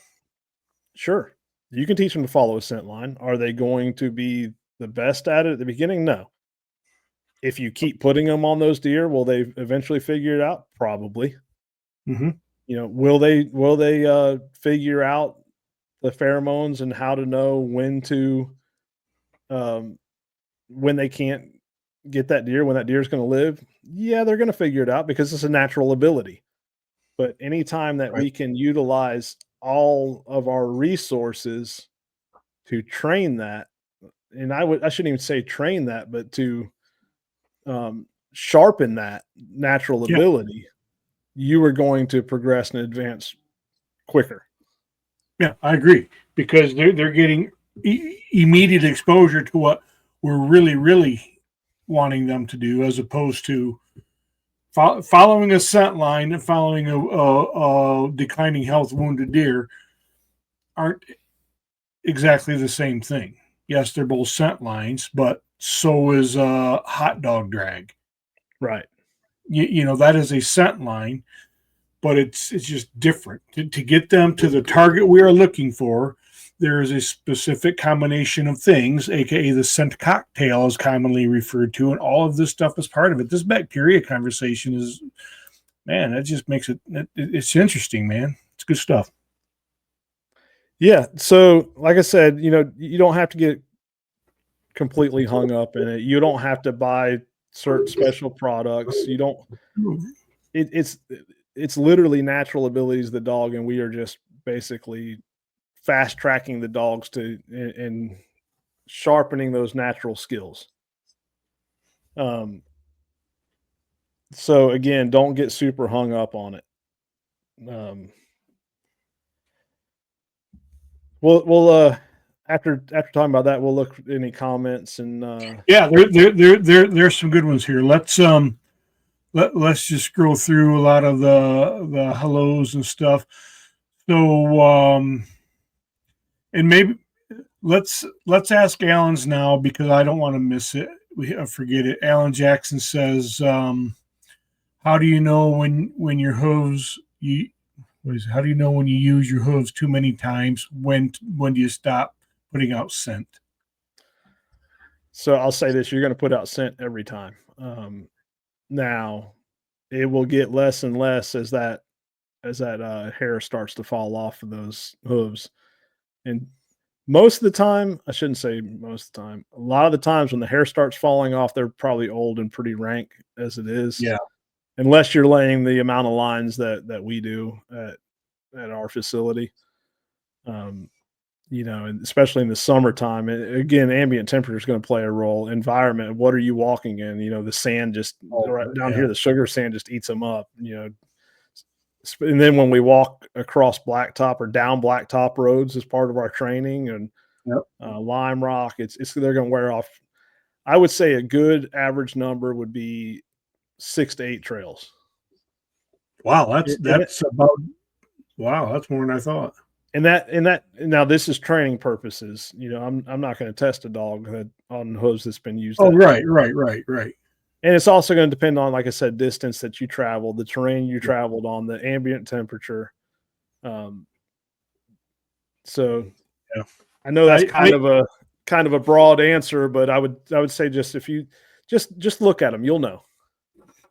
Sure. You can teach them to follow a scent line. Are they going to be the best at it at the beginning? No. If you keep putting them on those deer, will they eventually figure it out? Probably. Hmm. You know, will they figure out the pheromones and how to know um when they can't get that deer, when that deer is going to live? Yeah, they're going to figure it out because it's a natural ability. But anytime that Right. we can utilize all of our resources to train that, and I shouldn't even say train that, but to sharpen that natural Yeah. ability, you are going to progress and advance quicker. Yeah, I agree, because they're getting immediate exposure to what we're really wanting them to do, as opposed to following a scent line and following a declining health wounded deer aren't exactly the same thing. Yes, they're both scent lines, but so is a hot dog drag. Right. You know, that is a scent line, but it's just different. To get them to the target we are looking for, there is a specific combination of things, aka the scent cocktail is commonly referred to, and all of this stuff is part of it. This bacteria conversation is, man, that just makes it's interesting, man. It's good stuff. Yeah. So, like I said, you don't have to get completely hung up in it. You don't have to buy certain special products. You don't. It, it's literally natural abilities of the dog, and we are just basically fast tracking the dogs to and sharpening those natural skills. Um, so again, don't get super hung up on it. Um, we'll after talking about that, we'll look at any comments and Yeah, there's some good ones here. Let's just scroll through a lot of the hellos and stuff. So and maybe let's ask Alan's now because I don't want to miss it. We forget it. Alan Jackson says, "How do you know when your hooves you what is it? How do you know when you use your hooves too many times? When do you stop putting out scent?" so I'll say this: you're going to put out scent every time. Now, it will get less and less as that hair starts to fall off of those hooves, and most of the time, I shouldn't say most of the time. A lot of the times when the hair starts falling off, they're probably old and pretty rank as it is. Yeah. Unless you're laying the amount of lines that we do at our facility. Um, and especially in the summertime, again, ambient temperature is going to play a role. Environment, what are you walking in? The sand just right down Yeah. here, the sugar sand just eats them up. And then when we walk across blacktop or down blacktop roads as part of our training and Yep. lime rock, it's they're going to wear off. I would say a good average number would be 6 to 8 trails. Wow, And that's about wow, that's more than I thought. that now this is training purposes. I'm not going to test a dog on hooves that's been used. Oh, right. And it's also going to depend on, like I said, distance that you traveled, the terrain you traveled on, the ambient temperature. So Yeah. I know that's kind of a broad answer, but I would say just if you just look at them, you'll know.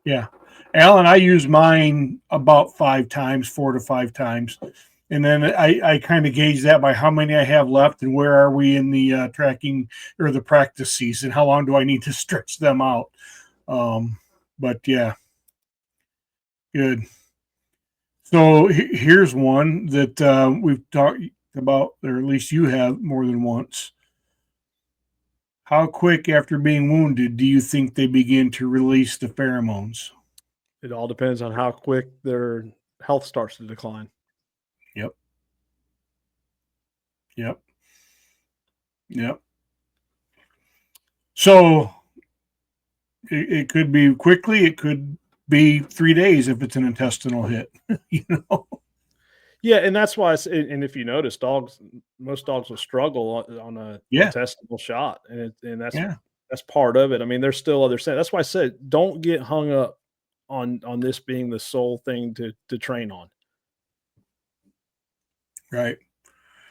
Yeah. Alan, I use mine about 4 to 5 times. And then I kind of gauge that by how many I have left and where are we in the tracking or the practice season. How long do I need to stretch them out? But yeah, good. So here's one that we've talked about, or at least you have more than once. How quick after being wounded do you think they begin to release the pheromones? It all depends on how quick their health starts to decline. Yep. Yep. Yep. So it could be quickly, it could be 3 days if it's an intestinal hit, you know? Yeah, and that's why and if you notice, most dogs will struggle on a Yeah. intestinal shot, and Yeah. that's part of it. I mean, there's still other things. That's why I said don't get hung up on this being the sole thing to train on. Right.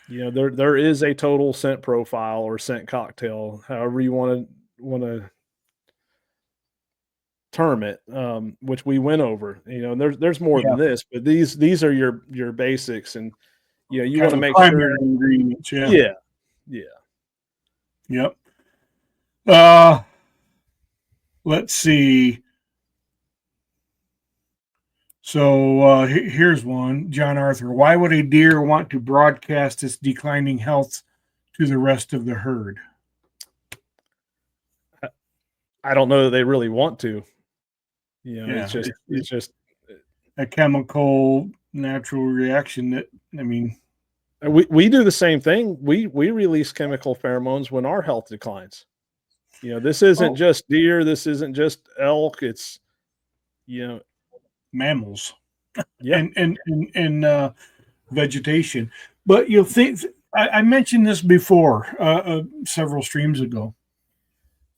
There is a total scent profile or scent cocktail, however you want to term it, which we went over. There's more Yeah. than this, but these are your basics, and you Kind want to of make primary sure. ingredients. Yeah. Yeah. Yep. Let's see. So here's one, John Arthur. Why would a deer want to broadcast its declining health to the rest of the herd? I don't know that they really want to. Yeah, It's just a chemical natural reaction that we do the same thing. We release chemical pheromones when our health declines. This isn't just deer. This isn't just elk. It's mammals yeah. and vegetation. But you'll think I mentioned this before several streams ago.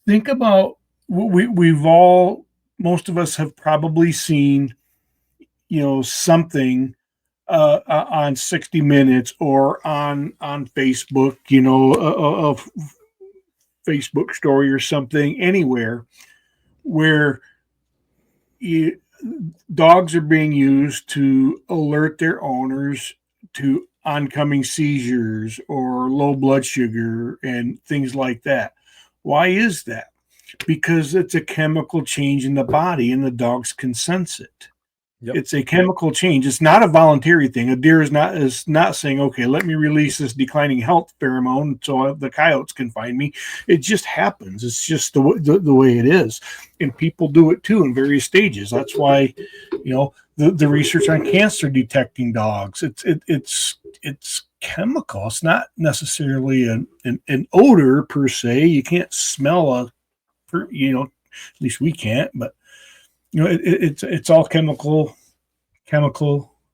Think about most of us have probably seen something on 60 Minutes or on Facebook, a Facebook story or something anywhere where dogs are being used to alert their owners to oncoming seizures or low blood sugar and things like that. Why is that? Because it's a chemical change in the body and the dogs can sense it. Yep. It's a chemical change. It's not a voluntary thing. A deer is not saying, okay, let me release this declining health pheromone so the coyotes can find me. It just happens. It's just the way it is. And people do it too in various stages. That's why, the research on cancer detecting dogs, it's chemical. It's not necessarily an odor per se. You can't smell at least we can't, but it's all chemical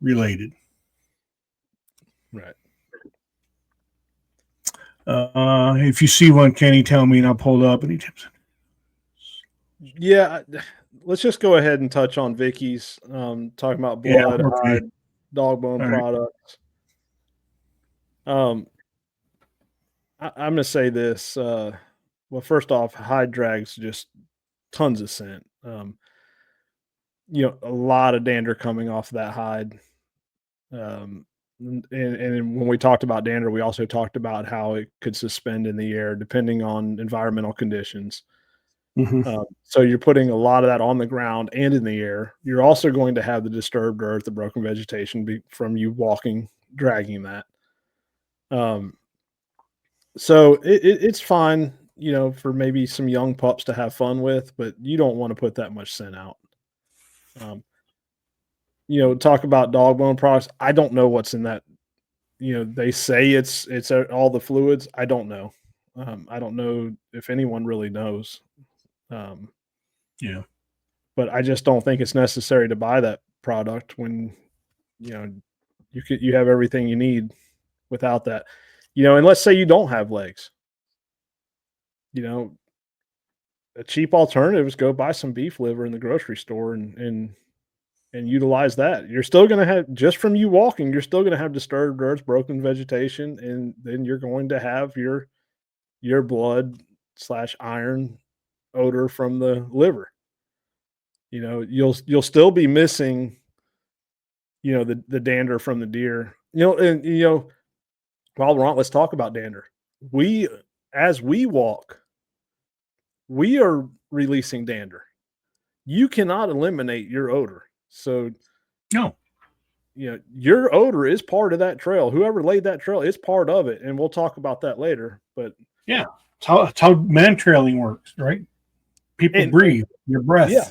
related. Right. If you see one, Kenny, tell me and I'll pull it up. Any tips? Yeah, let's just go ahead and touch on Vicky's, talking about Yeah, blood, okay. hide, dog bone All right. products. I'm gonna say this. Well, first off, hide drags just tons of scent. A lot of dander coming off that hide. And when we talked about dander, we also talked about how it could suspend in the air depending on environmental conditions. Mm-hmm. So you're putting a lot of that on the ground and in the air. You're also going to have the disturbed earth, the broken vegetation from you walking, dragging that. So it's fine, for maybe some young pups to have fun with, but you don't want to put that much scent out. Um, talk about dog bone products. I don't know what's in that. They say it's all the fluids. I don't know. I don't know if anyone really knows. Um, Yeah. but I just don't think it's necessary to buy that product when you know you have everything you need without that. And let's say you don't have legs. You know, a cheap alternative is go buy some beef liver in the grocery store and utilize that. You're still going to have, just from you walking, you're still going to have disturbed earth, broken vegetation, and then you're going to have your blood slash iron odor from the liver. You'll still be missing, the dander from the deer. While we're on, let's talk about dander. As we walk, we are releasing dander. You cannot eliminate your odor. So, No. your odor is part of that trail. Whoever laid that trail is part of it, and we'll talk about that later. But Yeah. It's how man trailing works, right? People breathe, your breath. yeah,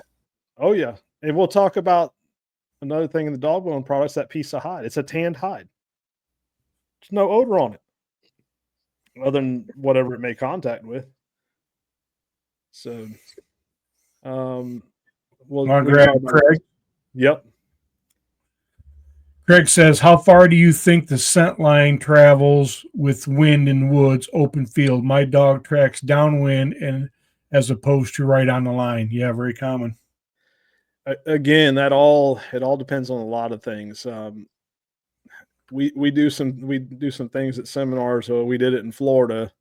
oh yeah, and we'll talk about another thing in the dog bone products. That piece of hide, it's a tanned hide. There's no odor on it, other than whatever it may contact with. So, Want to grab Craig? Yep. Craig says, how far do you think the scent line travels with wind in woods, open field? My dog tracks downwind and as opposed to right on the line. Yeah, very common. Again, it all depends on a lot of things. We do some things at seminars. We did it in Florida,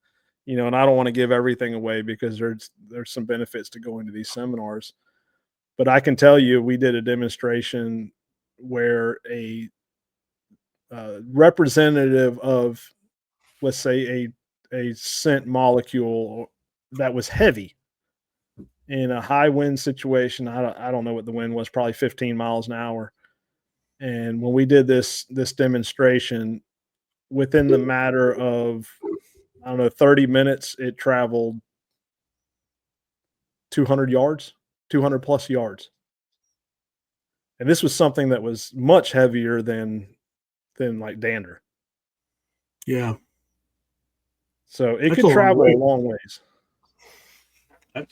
and I don't want to give everything away because there's some benefits to going to these seminars. But I can tell you, we did a demonstration where a representative of, let's say, a scent molecule that was heavy in a high wind situation. I don't know what the wind was, probably 15 miles an hour. And when we did this demonstration, within the matter of, I don't know, 30 minutes, it traveled 200 yards, 200 plus yards. And this was something that was much heavier than like dander. Yeah. So it could travel a long ways. That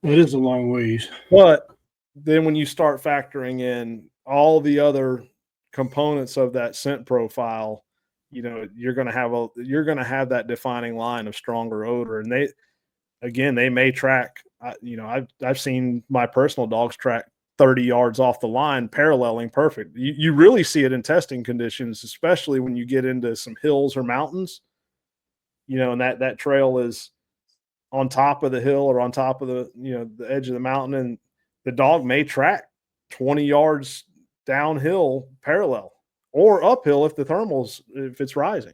is a long ways. But then when you start factoring in all the other components of that scent profile, you're going to have that defining line of stronger odor. And they may track, I've seen my personal dogs track 30 yards off the line, paralleling perfect. You really see it in testing conditions, especially when you get into some hills or mountains, and that trail is on top of the hill or on top of the edge of the mountain, and the dog may track 20 yards downhill parallel or uphill if it's rising.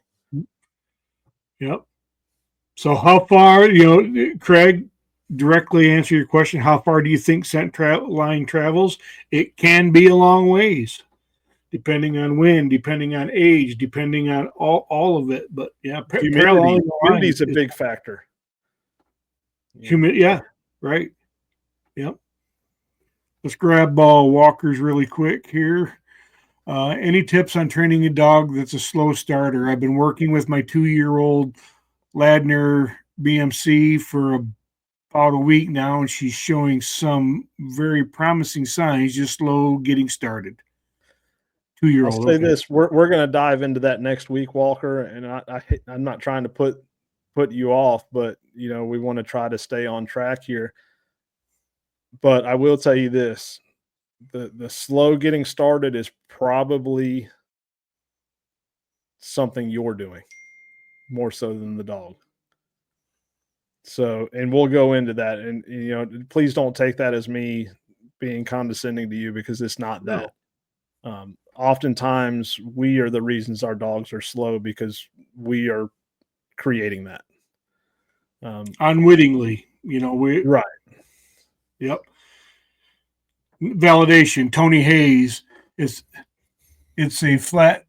Yep. So how far, Craig, directly answer your question, how far do you think scent line travels? It can be a long ways, depending on wind, depending on age, depending on all of it. But yeah, humidity is a big factor. Yeah, right. Yep. Let's grab walkers really quick here. Any tips on training a dog that's a slow starter? I've been working with my 2-year-old Ladner BMC for about a week now, and she's showing some very promising signs, just slow getting started. 2 year I'll old, say okay. this: we're going to dive into that next week, Walker. And I'm not trying to put you off, but we want to try to stay on track here. But I will tell you this: the slow getting started is probably something you're doing more so than the dog. So, and we'll go into that. And please don't take that as me being condescending to you, because it's not that. No, Oftentimes, we are the reasons our dogs are slow because we are creating that. unwittingly, we, Right. yep. Validation. Tony Hayes is it's a flat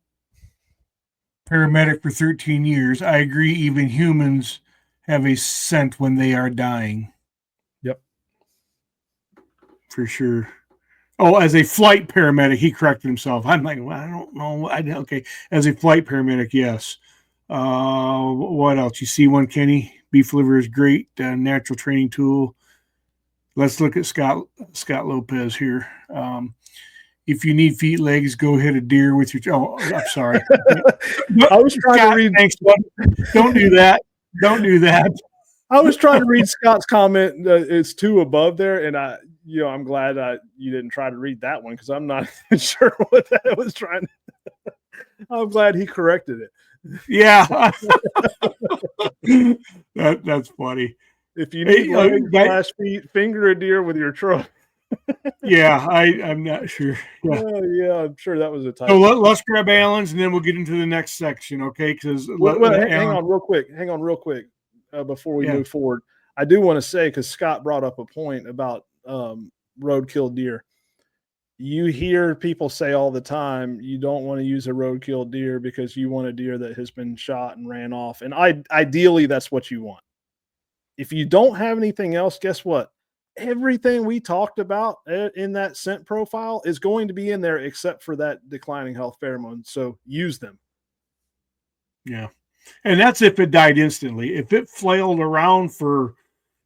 paramedic for 13 years. I agree. Even humans have a scent when they are dying, Yep. for sure. Oh, as a flight paramedic, he corrected himself. I'm like, well, I don't know. Okay, as a flight paramedic, yes. What else? You see one, Kenny? Beef liver is great natural training tool. Let's look at Scott Lopez here. If you need feet legs, go hit a deer with your. Oh, I'm sorry. I was trying to Scott, read. thanks, bud. Don't do that. Don't do that. I was trying to read Scott's comment. It's two above there, and I'm glad you didn't try to read that one, because I'm not sure what that was trying. I'm glad he corrected it. Yeah, that's funny. If you need Hey, legs / feet, finger a deer with your truck. yeah, I'm not sure. Yeah. Oh yeah, I'm sure that was a So typo. let's grab Alan's, and then we'll get into the next section, okay? Because Well, hang Alan, on real quick. Hang on real quick before we yeah, move forward. I do want to say, because Scott brought up a point about roadkill deer. You hear people say all the time, you don't want to use a roadkill deer because you want a deer that has been shot and ran off. And ideally, that's what you want. If you don't have anything else, guess what? Everything we talked about in that scent profile is going to be in there except for that declining health pheromone. So use them. yeah. And that's if it died instantly. If it flailed around for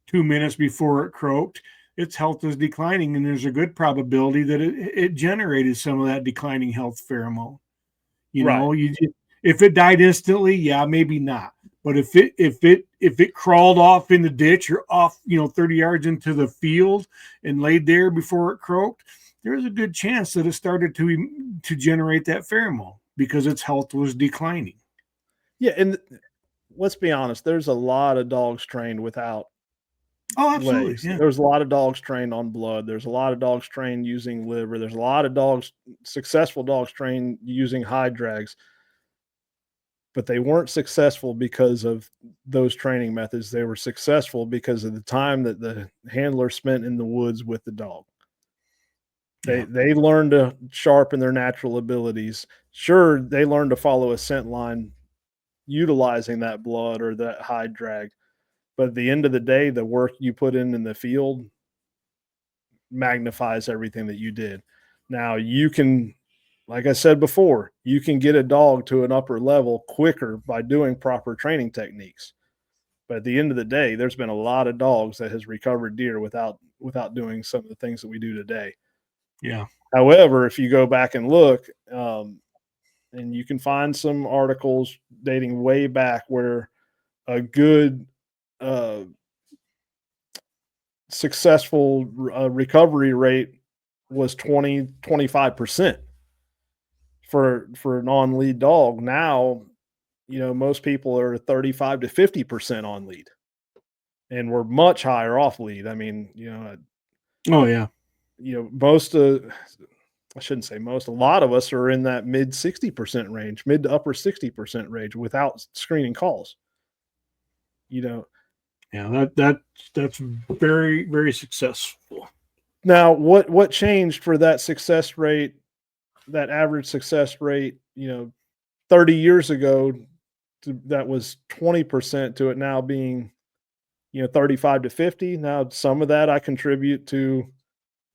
2 minutes before it croaked, its health is declining, and there's a good probability that it generated some of that declining health pheromone. You Right. know, if it died instantly, yeah, maybe not. But if it crawled off in the ditch or off, 30 yards into the field and laid there before it croaked, there's a good chance that it started to generate that pheromone because its health was declining. Yeah. And let's be honest, there's a lot of dogs trained without Oh, absolutely. legs. Yeah. There's a lot of dogs trained on blood. There's a lot of dogs trained using liver. There's a lot of successful dogs trained using hide drags, but they weren't successful because of those training methods. They were successful because of the time that the handler spent in the woods with the dog. Yeah. They learned to sharpen their natural abilities. Sure, they learned to follow a scent line utilizing that blood or that hide drag. But at the end of the day, the work you put in the field magnifies everything that you did. Now you can, like I said before, you can get a dog to an upper level quicker by doing proper training techniques. But at the end of the day, there's been a lot of dogs that has recovered deer without doing some of the things that we do today. Yeah. However, if you go back and look, and you can find some articles dating way back where a good uh, successful recovery rate was 20-25% for an on lead dog. Now, most people are 35 to 50% on lead, and we're much higher off lead. I mean, Oh, yeah. most I shouldn't say most, a lot of us are in that mid 60% range, mid to upper 60% range without screening calls. Yeah. That's very, very successful. Now what changed for that success rate, that average success rate, 30 years ago, that was 20% to it now being, 35 to 50. Now, some of that I contribute to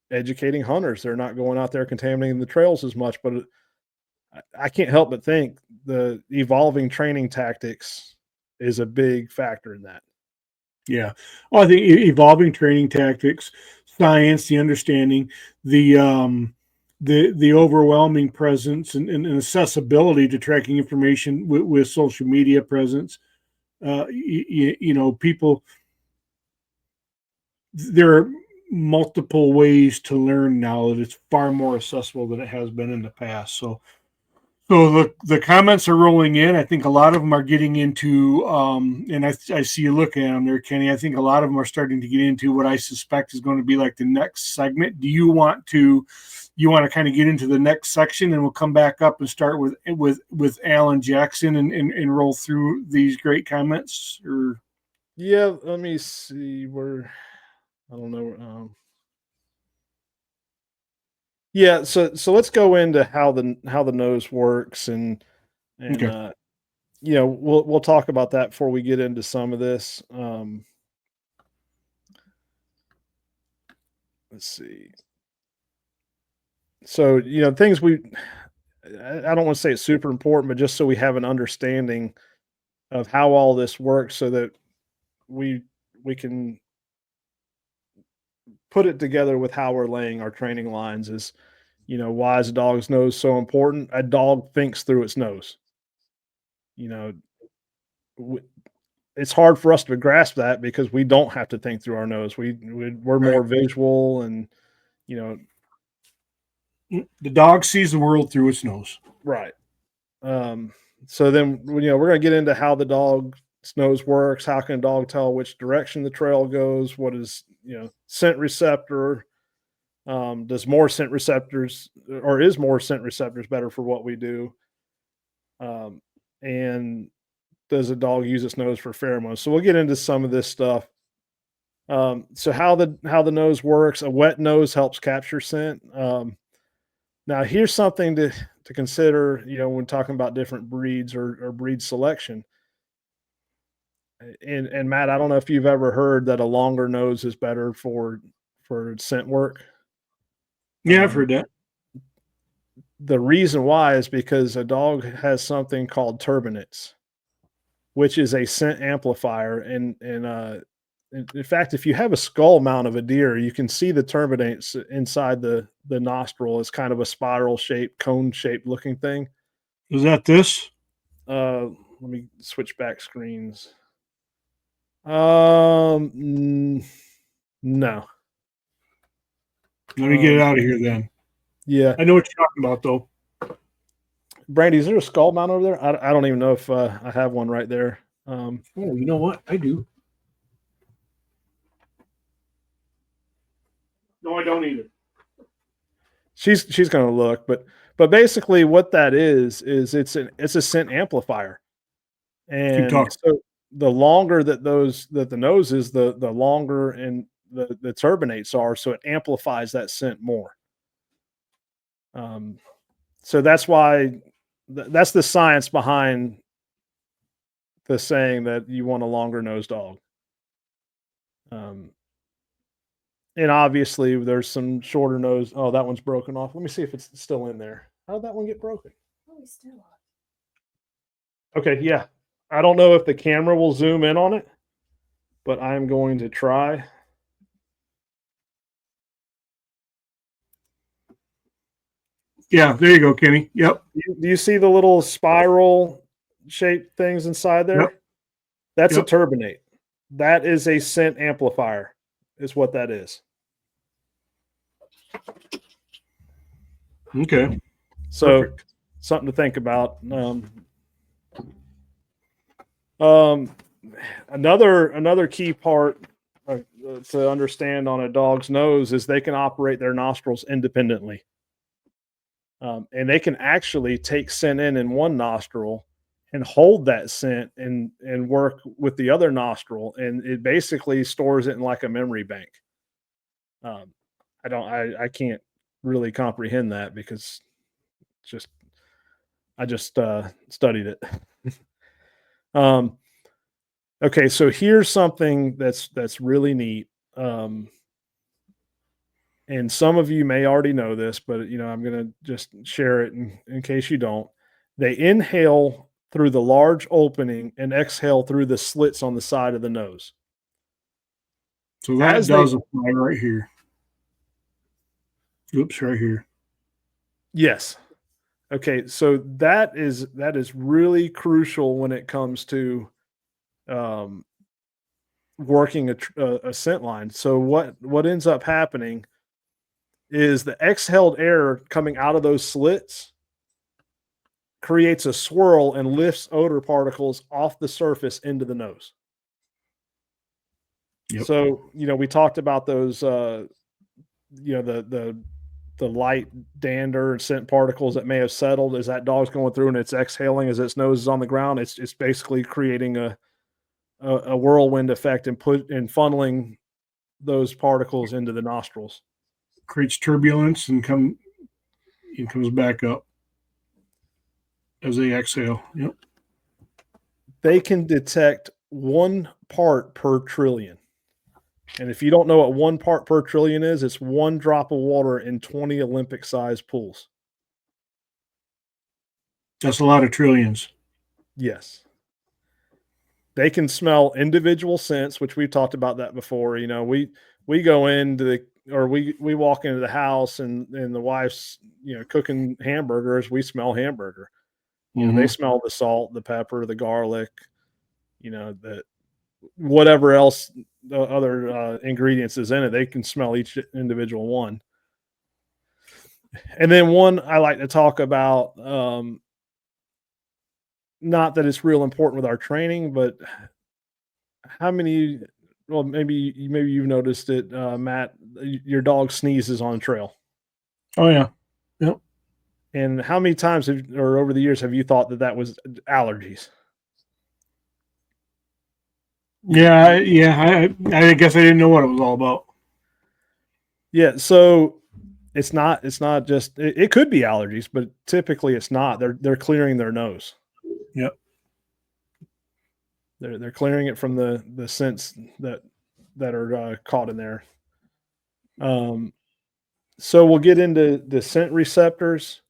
educating hunters. They're not going out there contaminating the trails as much, but I can't help but think the evolving training tactics is a big factor in that. Yeah. Well, I think evolving training tactics, science, the understanding, the the overwhelming presence and accessibility to tracking information with social media presence. You know, people, there are multiple ways to learn now that it's far more accessible than it has been in the past. So the comments are rolling in. I think a lot of them are getting into, and I see you looking at them there, Kenny. I think a lot of them are starting to get into what I suspect is going to be like the next segment. Do you want to kind of get into the next section, and we'll come back up and start with Alan Jackson and roll through these great comments? Or Yeah, let me see where I don't know. Yeah, so let's go into how the nose works and okay, we'll talk about that before we get into some of this. Let's see. So things I don't want to say it's super important, but just so we have an understanding of how all this works, so that we we can put it together with how we're laying our training lines. Is why is a dog's nose so important? A dog thinks through its nose. You know, w- it's hard for us to grasp that because we don't have to think through our nose. We're right. more visual, and you know, The dog sees the world through its nose. right. Um, so then, we're going to get into how the dog's nose works. How can a dog tell which direction the trail goes? What is, scent receptor? Does more scent receptors, or is more scent receptors better for what we do? And does a dog use its nose for pheromones? So we'll get into some of this stuff. So how the nose works: a wet nose helps capture scent. Now here's something to consider, when talking about different breeds or breed selection. And Matt, I don't know if you've ever heard that a longer nose is better for scent work. Yeah, I've Um, heard that. the reason why is because a dog has something called turbinates, which is a scent amplifier. In fact, if you have a skull mount of a deer, you can see the turbinates inside the nostril as kind of a spiral shaped, cone shaped looking thing. Is that this? Let me switch back screens. No. Let me get it Um, out of here then. yeah. I know what you're talking about, though. Brandy, is there a skull mount over there? I don't even know if I have one right there. Oh, you know what? I do. No, I don't either. she's gonna look, but basically what that is it's a scent amplifier. Keep And talking. so the longer that the nose is, the longer and the turbinates are, so it amplifies that scent more. Um, so that's why that's the science behind the saying that you want a longer nosed dog. Um, and obviously there's some shorter nose. Oh, that one's broken off. Let me see if it's still in there. How did that one get broken? Okay, yeah. I don't know if the camera will zoom in on it, but I'm going to try. Yeah, there you go, Kenny. Yep. Do you see the little spiral shaped things inside Yep. there? That's a Yep. turbinate. That is a scent amplifier, is what that is. Okay. So Perfect. something to think about. Um, another key part to understand on a dog's nose is they can operate their nostrils independently. And they can actually take scent in one nostril and hold that scent and work with the other nostril, and it basically stores it in like a memory bank. Um, I can't really comprehend that because just I just studied it. um, okay, so here's something that's really neat. Um, and some of you may already know this, but I'm going to just share it in case you don't. They inhale through the large opening and exhale through the slits on the side of the nose. So that As they does apply right here. Oops, right here. Yes. Okay, so that is really crucial when it comes to um, working a scent line. So what ends up happening is the exhaled air coming out of those slits creates a swirl and lifts odor particles off the surface into the nose. Yep. So, we talked about those the light dander and scent particles that may have settled as that dog's going through and it's exhaling as its nose is on the ground. It's basically creating a whirlwind effect and funneling those particles into the nostrils. Creates turbulence and comes back up as they exhale. Yep. They can detect 1 part per trillion. And if you don't know what 1 part per trillion is, it's 1 drop of water in 20 Olympic-sized pools. That's a lot of trillions. Yes. They can smell individual scents, which we've talked about that before. We go into we walk into the house and the wife's, cooking hamburgers, we smell hamburger. They smell the salt, the pepper, the garlic, the whatever else the other ingredients is in it. They can smell each individual one. And then one I like to talk about, not that it's real important with our training, but how many, well, maybe you've noticed it, Matt, your dog sneezes on a trail. Oh yeah. Yep. And how many times or over the years have you thought that was allergies? Yeah, I guess I didn't know what it was all about. Yeah, so it's not just it could be allergies, but typically it's not. They're clearing their nose. Yep. They're clearing it from the scents that are caught in there. So we'll get into the scent receptors.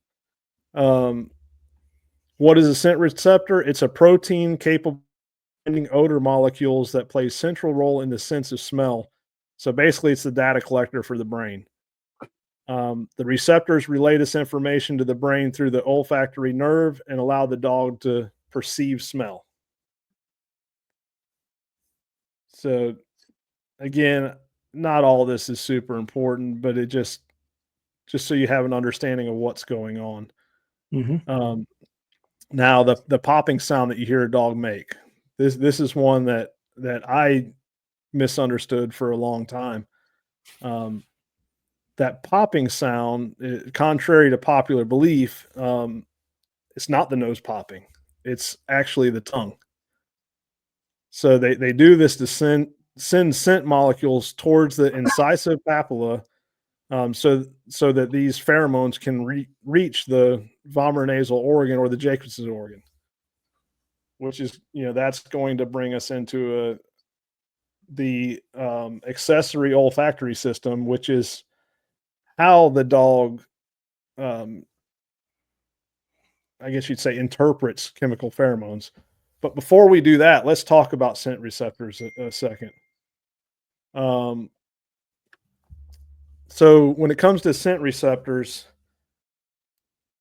What is a scent receptor? It's a protein capable of finding odor molecules that plays central role in the sense of smell. So basically, it's the data collector for the brain. The receptors relay this information to the brain through the olfactory nerve and allow the dog to perceive smell. So again, not all this is super important, but it just so you have an understanding of what's going on. Now the popping sound that you hear a dog make, this is one that I misunderstood for a long time. That popping sound, contrary to popular belief, it's not the nose popping. It's actually the tongue. So they do this to send scent molecules towards the incisive papilla, so that these pheromones can reach the vomeronasal organ or the Jacobson's organ, which is that's going to bring us into the accessory olfactory system, which is how the dog, I guess you'd say, interprets chemical pheromones. But before we do that, let's talk about scent receptors a second. So when it comes to scent receptors,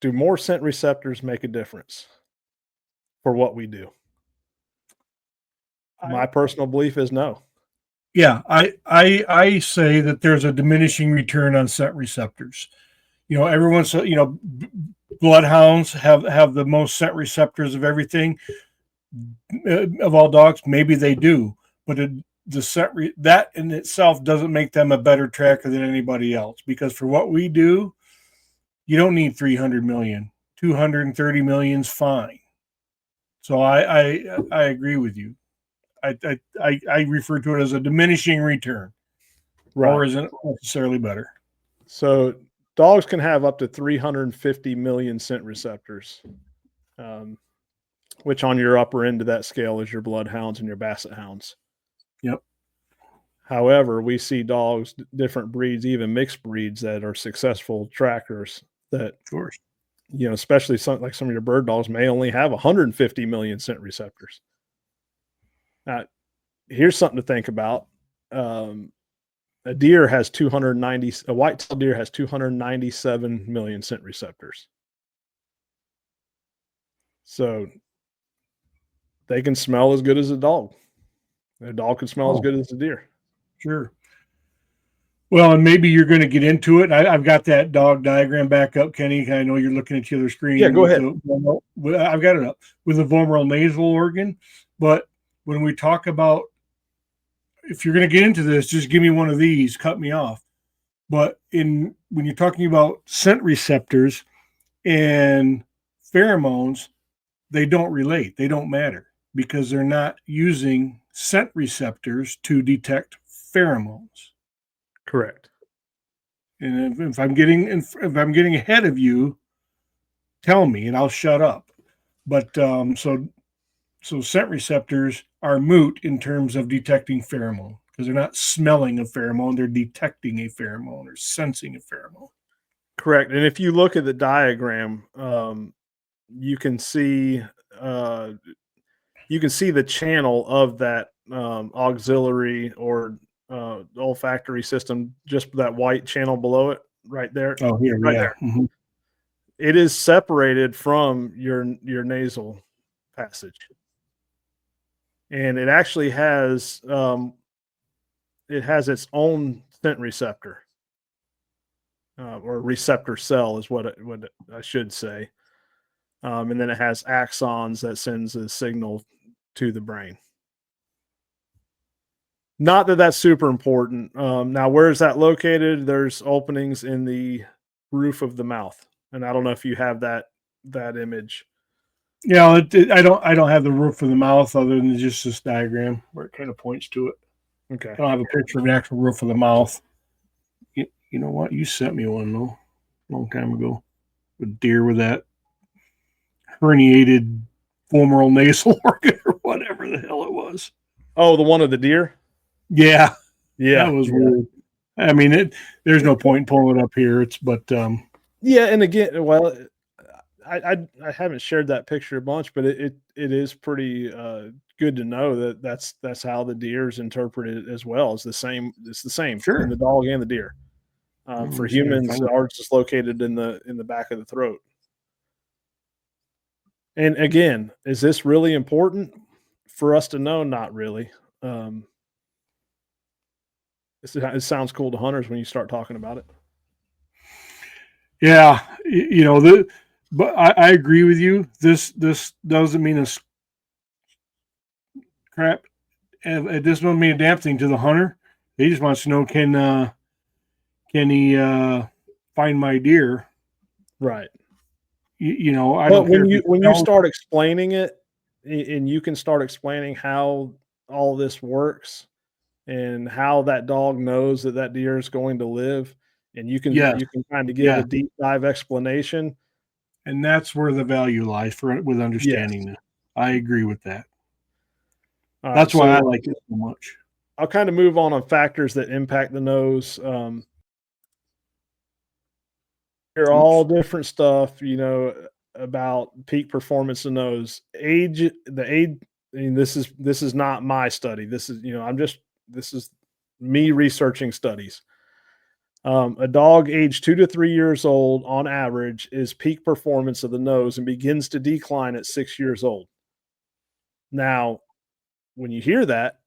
do more scent receptors make a difference for what we do? My personal belief is no. Yeah, I say that there's a diminishing return on scent receptors. Everyone's bloodhounds have the most scent receptors of everything, of all dogs. Maybe they do, but that in itself doesn't make them a better tracker than anybody else, because for what we do, you don't need 300 million. 230 million's fine. So I agree with you. I refer to it as a diminishing return. Right. Or isn't necessarily better. So dogs can have up to 350 million scent receptors, which on your upper end of that scale is your bloodhounds and your basset hounds. Yep. However, we see dogs, different breeds, even mixed breeds that are successful trackers that, Of course. especially some of your bird dogs may only have 150 million scent receptors. Now, here's something to think about. A deer has 290, a white-tailed deer has 297 million scent receptors. So they can smell as good as a dog. A dog can smell as Oh, good as a deer. sure. Well, and maybe you're going to get into it. I've got that dog diagram back up, Kenny. I know you're looking at the other Yeah, screen go with ahead. I've got it up with the vomeral nasal organ. But when we talk about, if you're going to get into this, just give me one of these, cut me off. But when you're talking about scent receptors and pheromones, they don't relate. They don't matter because they're not using scent receptors to detect pheromones. Correct. And if I'm getting ahead of you, tell me, and I'll shut up. But so scent receptors are moot in terms of detecting pheromone because they're not smelling a pheromone; they're detecting a pheromone or sensing a pheromone. Correct. And if you look at the diagram, you can see uh, you can see the channel of that auxiliary or olfactory system, just that white channel below it, right there, Oh, here, right yeah. there. Mhm. It is separated from your nasal passage, and it has its own scent receptor or receptor cell is what I should say. And then it has axons that sends a signal to the brain. Not that that's super important. Now, where is that located? There's openings in the roof of the mouth, and I don't know if you have that image. Yeah, I don't have the roof of the mouth other than just this diagram where it kind of points to it. Okay. I don't have a picture of the actual roof of the mouth. You know what? You sent me one though, a long time ago. A deer with that herniated femoral nasal organ or whatever the hell it was. Oh, the one of the deer. Yeah, that Yeah, was yeah, weird. I mean, there's no point in pulling it up here. It's but yeah. And again, well, I haven't shared that picture a bunch, but it is pretty good to know that that's how the deers interpret it as well. It's the same in sure. the dog and the deer. Let For me see if I can humans, find it. ours is located in the back of the throat. And again, is this really important for us to know? Not really. Um, it sounds cool to hunters when you start talking about it. Yeah, you know but I agree with you. This doesn't mean a crap. It doesn't mean a damn thing to the hunter. He just wants to know can he find my deer? Right. You know, I But don't care if he when you smells. start explaining it, and you can start explaining how all this works and how that dog knows that that deer is going to live, and Yes, you can kind of give yeah, a deep dive explanation. and that's where the value lies for with Yes. understanding this. I agree with that. All right. That's why I So like it so much. I'll kind of move on factors that impact the nose. They're all Oops. different stuff, about peak performance in those. The age, I mean, this is not my study. This is, this is me researching studies. A dog aged 2 to 3 years old on average is peak performance of the nose and begins to decline at 6 years old. Now, when you hear that,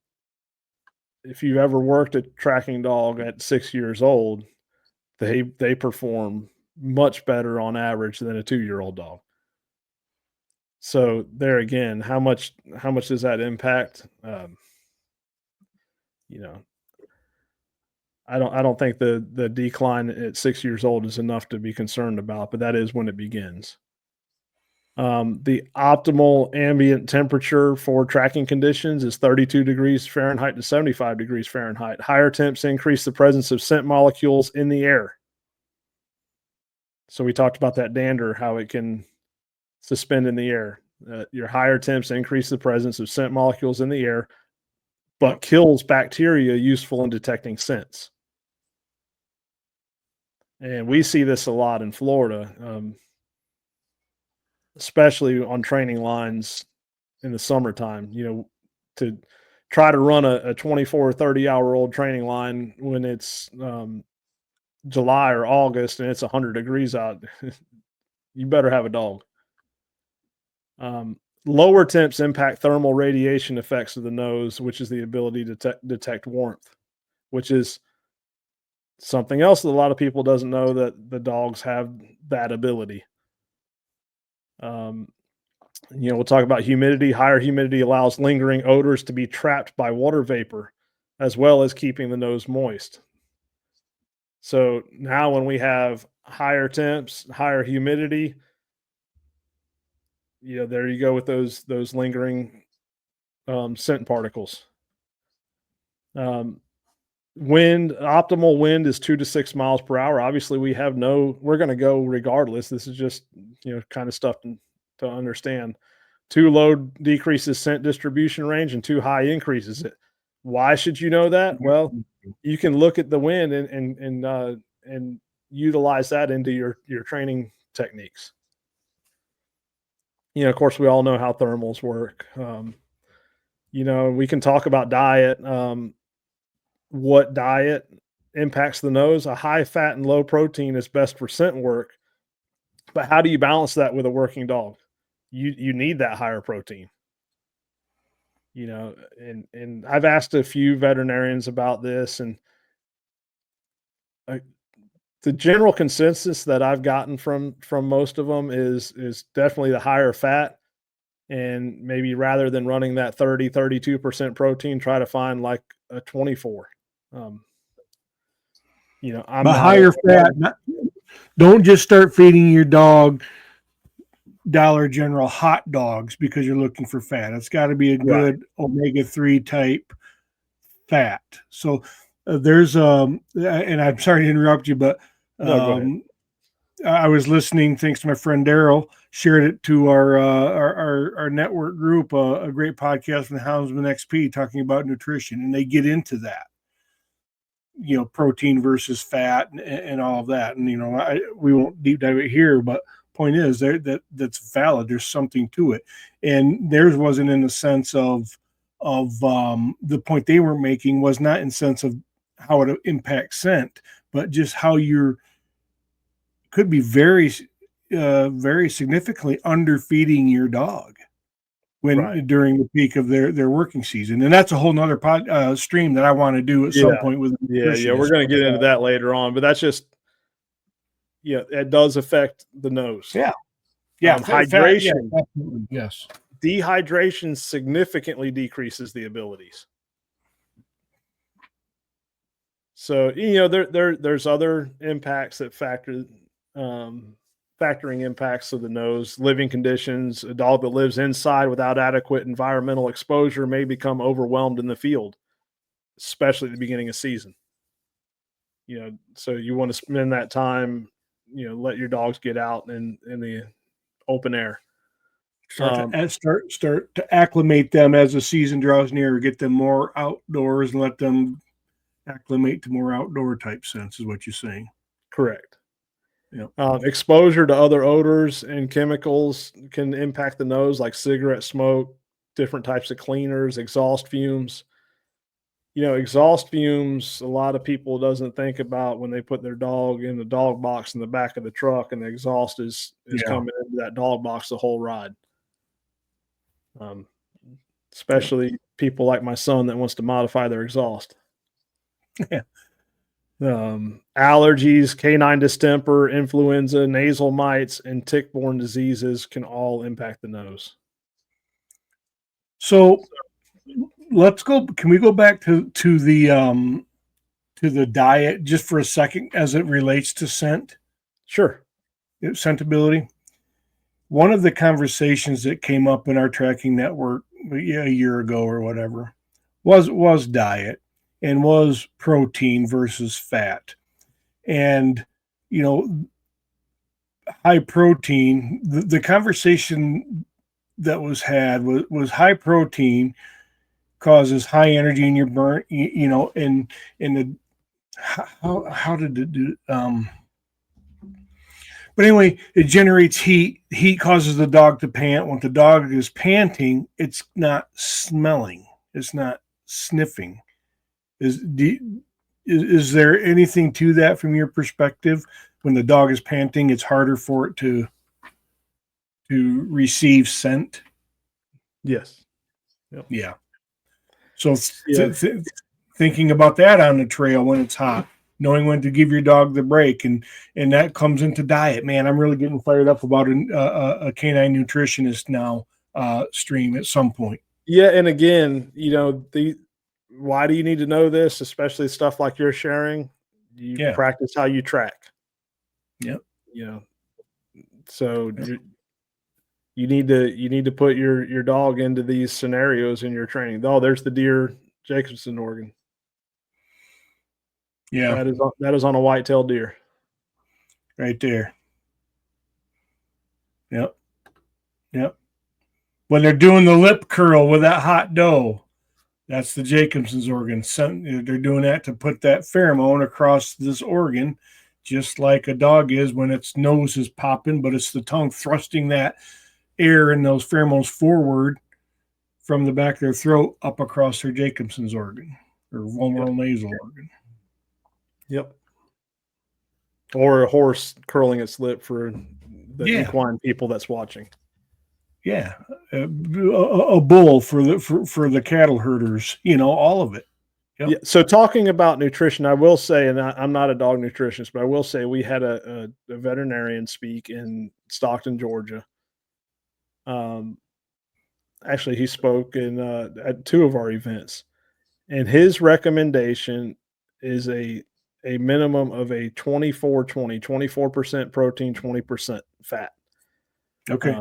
if you've ever worked a tracking dog at 6 years old, they perform much better on average than a 2-year-old dog. So there again, how much does that impact? You know, I don't think the decline at 6 years old is enough to be concerned about, but that is when it begins. The optimal ambient temperature for tracking conditions is 32 degrees Fahrenheit to 75 degrees Fahrenheit. Higher temps increase the presence of scent molecules in the air. So we talked about that dander, how it can suspend in the air. Your higher temps increase the presence of scent molecules in the air. but kills bacteria useful in detecting scents. And we see this a lot in Florida, especially on training lines in the summertime, to try to run a 24 or 30-hour-old training line when it's July or August and it's 100 degrees out. You better have a dog. Lower temps impact thermal radiation effects of the nose, which is the ability to detect warmth, which is something else that a lot of people doesn't know, that the dogs have that ability. We'll talk about humidity. Higher humidity allows lingering odors to be trapped by water vapor, as well as keeping the nose moist. So now when we have higher temps, higher humidity, there you go with those lingering scent particles. Optimal wind is 2 to 6 miles per hour. Obviously, we're going to go regardless. This is just, kind of stuff to understand. Too low decreases scent distribution range, and too high increases it. Why should you know that? Well, you can look at the wind and utilize that into your training techniques. Of course, we all know how thermals work. We can talk about diet. What diet impacts the nose? A high fat and low protein is best for scent work, but how do you balance that with a working dog? You need that higher protein. And I've asked a few veterinarians about this, and the general consensus that I've gotten from most of them is definitely the higher fat, and maybe rather than running that 32% protein, try to find like a 24. I'm But not higher fat. Don't just start feeding your dog Dollar General hot dogs because you're looking for fat. It's got to be a good omega-3 type fat. So there's and I'm sorry to interrupt you, but I was listening, thanks to my friend Daryl, shared it to our network group, a great podcast from the Houndsman XP talking about nutrition, and they get into that, protein versus fat and all of that. And we won't deep dive it here, but point is that's valid. There's something to it, and theirs wasn't in the sense of the point they were making was not in sense of how it impacts scent, but just how you're could be very significantly underfeeding your dog during the peak of their working season. And that's a whole nother stream that I want to do at some point with nutrition. We're going to get into that later on, but that's just it does affect the nose. Hydration. Yes. Dehydration significantly decreases the abilities. So there's other impacts that factoring impacts of the nose. Living conditions. A dog that lives inside without adequate environmental exposure may become overwhelmed in the field, especially at the beginning of season. So you want to spend that time, let your dogs get out in the open air. Start to acclimate them as the season draws near, get them more outdoors and let them acclimate to more outdoor type scents is what you're saying. Correct. Exposure to other odors and chemicals can impact the nose, like cigarette smoke, different types of cleaners, exhaust fumes. Exhaust fumes, a lot of people doesn't think about when they put their dog in the dog box in the back of the truck and the exhaust is coming into that dog box the whole ride. Especially people like my son that wants to modify their exhaust. Allergies, canine distemper, influenza, nasal mites, and tick-borne diseases can all impact the nose. So let's go. Can we go back to the diet just for a second as it relates to scent? Sure. Scentability. One of the conversations that came up in our tracking network a year ago or whatever was diet and was protein versus fat. And, high protein, the conversation that was had was high protein causes high energy in your burn. And the how did it do? But anyway, it generates heat. Heat causes the dog to pant. When the dog is panting, it's not smelling. It's not sniffing. Is is there anything to that from your perspective? When the dog is panting, it's harder for it to receive scent. Yes. Yep. Yeah. So Yeah. thinking about that on the trail when it's hot, knowing when to give your dog the break, and that comes into diet. Man, I'm really getting fired up about a canine nutritionist now stream at some point. Yeah, and again, why do you need to know this, especially stuff like you're sharing? You Yeah. practice how you track. Yep. You know, so you need to put your dog into these scenarios in your training. Oh, there's the deer Jacobson organ. Yeah. That is on a white-tailed deer. Right there. Yep. Yep. When they're doing the lip curl with that hot dough, that's the Jacobson's organ. They're doing that to put that pheromone across this organ, just like a dog is when its nose is popping, but it's the tongue thrusting that air and those pheromones forward from the back of their throat up across their Jacobson's organ or vomeronasal nasal organ. Yep. Or a horse curling its lip for the equine people that's watching. Yeah, a bull for the cattle herders. All of it. Yep. Yeah. So talking about nutrition, I will say, and I'm not a dog nutritionist, but I will say we had a veterinarian speak in Stockton, Georgia. Actually, he spoke at 2 of our events, and his recommendation is a minimum of a 24% protein, 20% fat. Okay.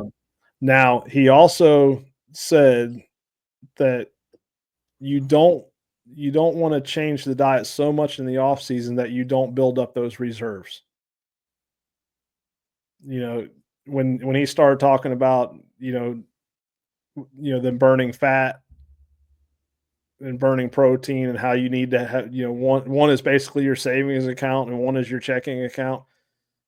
Now, he also said that you don't want to change the diet so much in the off season that you don't build up those reserves. When he started talking about, them burning fat and burning protein and how you need to have, one is basically your savings account and one is your checking account.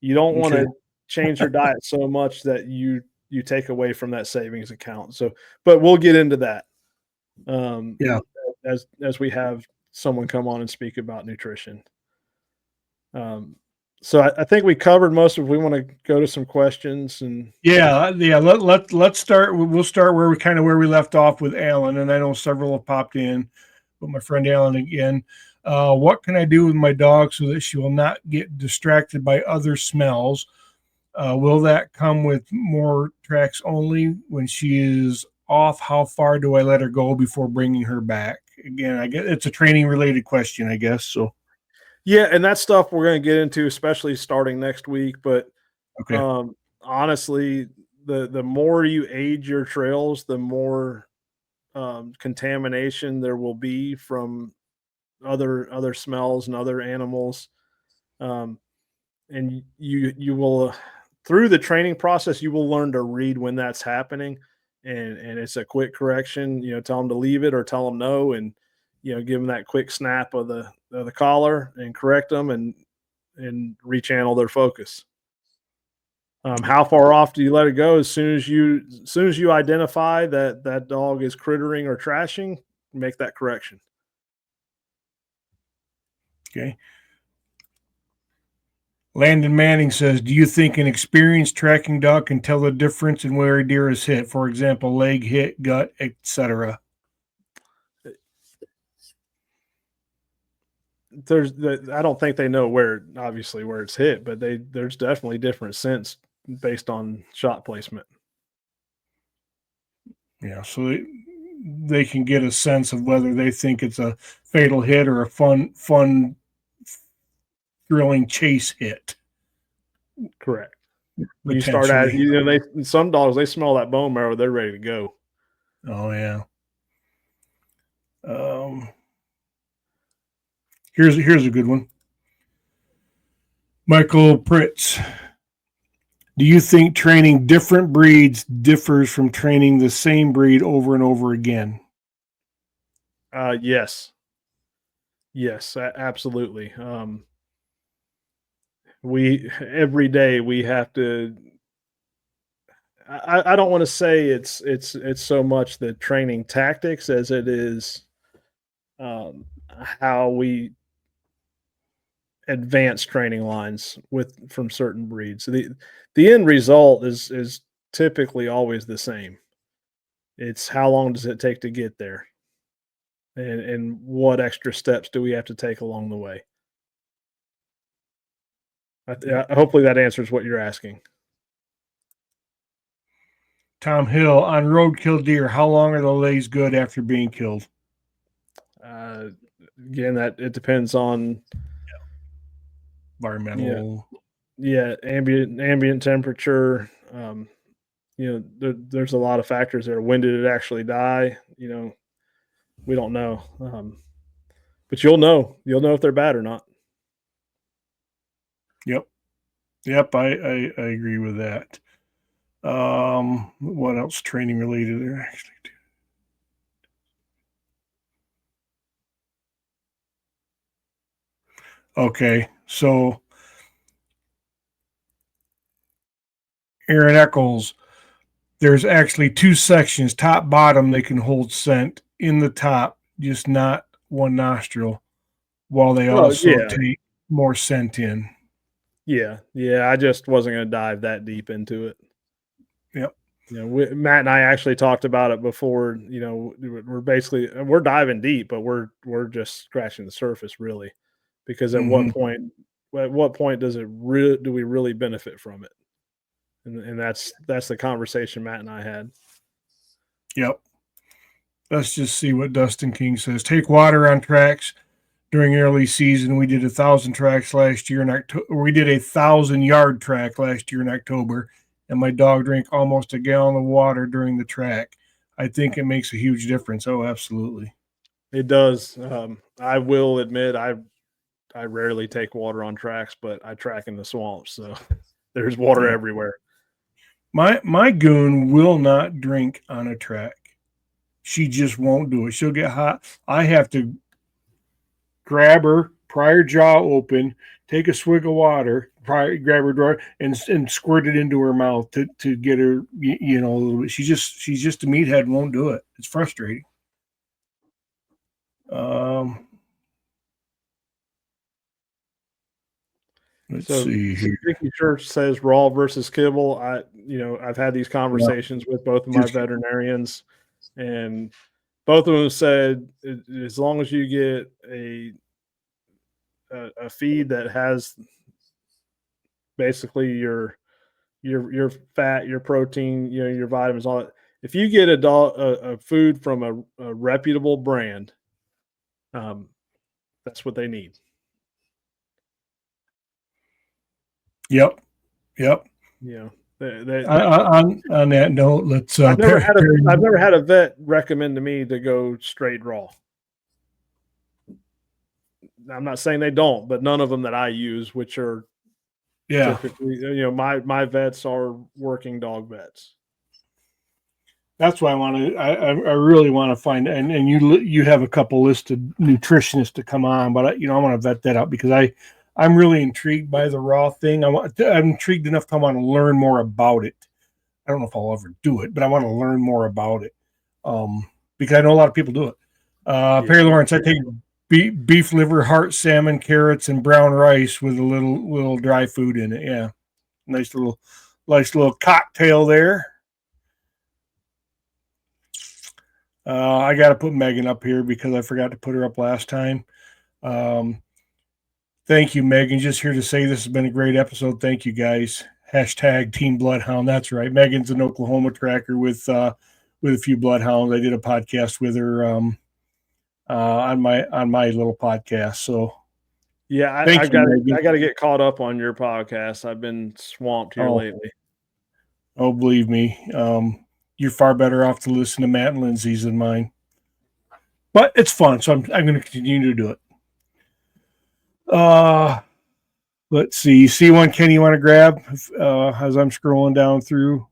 You don't want to change your diet so much that you take away from that savings account. So, but we'll get into that. As we have someone come on and speak about nutrition. So I think we covered most of. We want to go to some questions and Let's start. We'll start where we left off with Alan, and I know several have popped in, but my friend Alan again. What can I do with my dog so that she will not get distracted by other smells? Will that come with more tracks only when she is off? How far do I let her go before bringing her back? Again, I guess it's a training related question, I guess. So, yeah, and that stuff we're going to get into, especially starting next week. But okay. Honestly, the more you age your trails, the more contamination there will be from other smells and other animals. And you will through the training process, you will learn to read when that's happening, and it's a quick correction. Tell them to leave it or tell them no, and give them that quick snap of the collar and correct them and rechannel their focus. How far off do you let it go? As soon as you identify that dog is crittering or trashing, make that correction. Okay. Landon Manning says, do you think an experienced tracking dog can tell the difference in where a deer is hit? For example, leg hit, gut, etc. I don't think they know where it's hit, but there's definitely different scents based on shot placement. Yeah, so they can get a sense of whether they think it's a fatal hit or a fun thrilling chase hit. Correct. You start at some dogs, they smell that bone marrow, they're ready to go. Oh yeah. Here's a good one. Michael Pritz. Do you think training different breeds differs from training the same breed over and over again? Yes. Yes, absolutely. We every day we have to. I don't want to say it's so much the training tactics as it is how we advance training lines with from certain breeds. The end result is typically always the same. It's how long does it take to get there, and what extra steps do we have to take along the way. Hopefully that answers what you're asking. Tom Hill, on roadkill deer, how long are the lays good after being killed? Uh, Again, that it depends on Environmental. ambient temperature. There's a lot of factors there. When did it actually die? We don't know. But you'll know if they're bad or not. Yep. Yep. I agree with that. What else training related there actually? Okay. So Aaron Eccles, there's actually two sections, top, bottom, they can hold scent in the top, just not one nostril, while they Well, also yeah, take more scent in. yeah. I just wasn't going to dive that deep into it. Yep. Matt and I actually talked about it before. We're diving deep, but we're just scratching the surface, really, because at what Mm-hmm. point does do we really benefit from it? And that's the conversation Matt and I had. Yep. Let's just see what Dustin King says. Take water on tracks during early season. We did 1,000 tracks last year in October. We did 1,000-yard track last year in October, and my dog drank almost a gallon of water during the track. I think it makes a huge difference. Oh, absolutely. It does. I will admit I rarely take water on tracks, but I track in the swamps, so there's water Yeah. everywhere. My goon will not drink on a track. She just won't do it. She'll get hot. I have to grab her, pry her jaw open, take a swig of water, grab her drawer, and squirt it into her mouth to get her, a little bit. She's just a meathead and won't do it. It's frustrating. Um, let's So see here. Vicky Church says raw versus kibble. I've had these Yeah, conversations with both of my just veterinarians, and both of them said as long as you get a feed that has basically your fat, your protein, your vitamins, all that. If you get a food from a reputable brand, um, that's what they need. yep, yep. You know, they, On that note, let's I've never had a vet recommend to me to go straight raw. I'm not saying they don't, but none of them that I use, which are yeah. typically, my vets are working dog vets. That's why I want to. I really want to find, and you have a couple listed nutritionists to come on, but I want to vet that out because I'm really intrigued by the raw thing. I'm intrigued enough to want to learn more about it. I don't know if I'll ever do it, but I want to learn more about it. Because I know a lot of people do it. Yeah. Perry Lawrence, I take beef liver, heart, salmon, carrots, and brown rice with a little dry food in it. Yeah, nice little cocktail there. I got to put Megan up here because I forgot to put her up last time. Um, thank you, Megan. Just here to say this has been a great episode. Thank you, guys. Hashtag Team Bloodhound. That's right. Megan's an Oklahoma tracker with a few bloodhounds. I did a podcast with her on my little podcast. So Yeah, thank you, Megan. I got to get caught up on your podcast. I've been swamped here lately. Oh, believe me, you're far better off to listen to Matt and Lindsay's than mine. But it's fun, so I'm going to continue to do it. Let's see. You see one, Ken, you want to grab as I'm scrolling down through?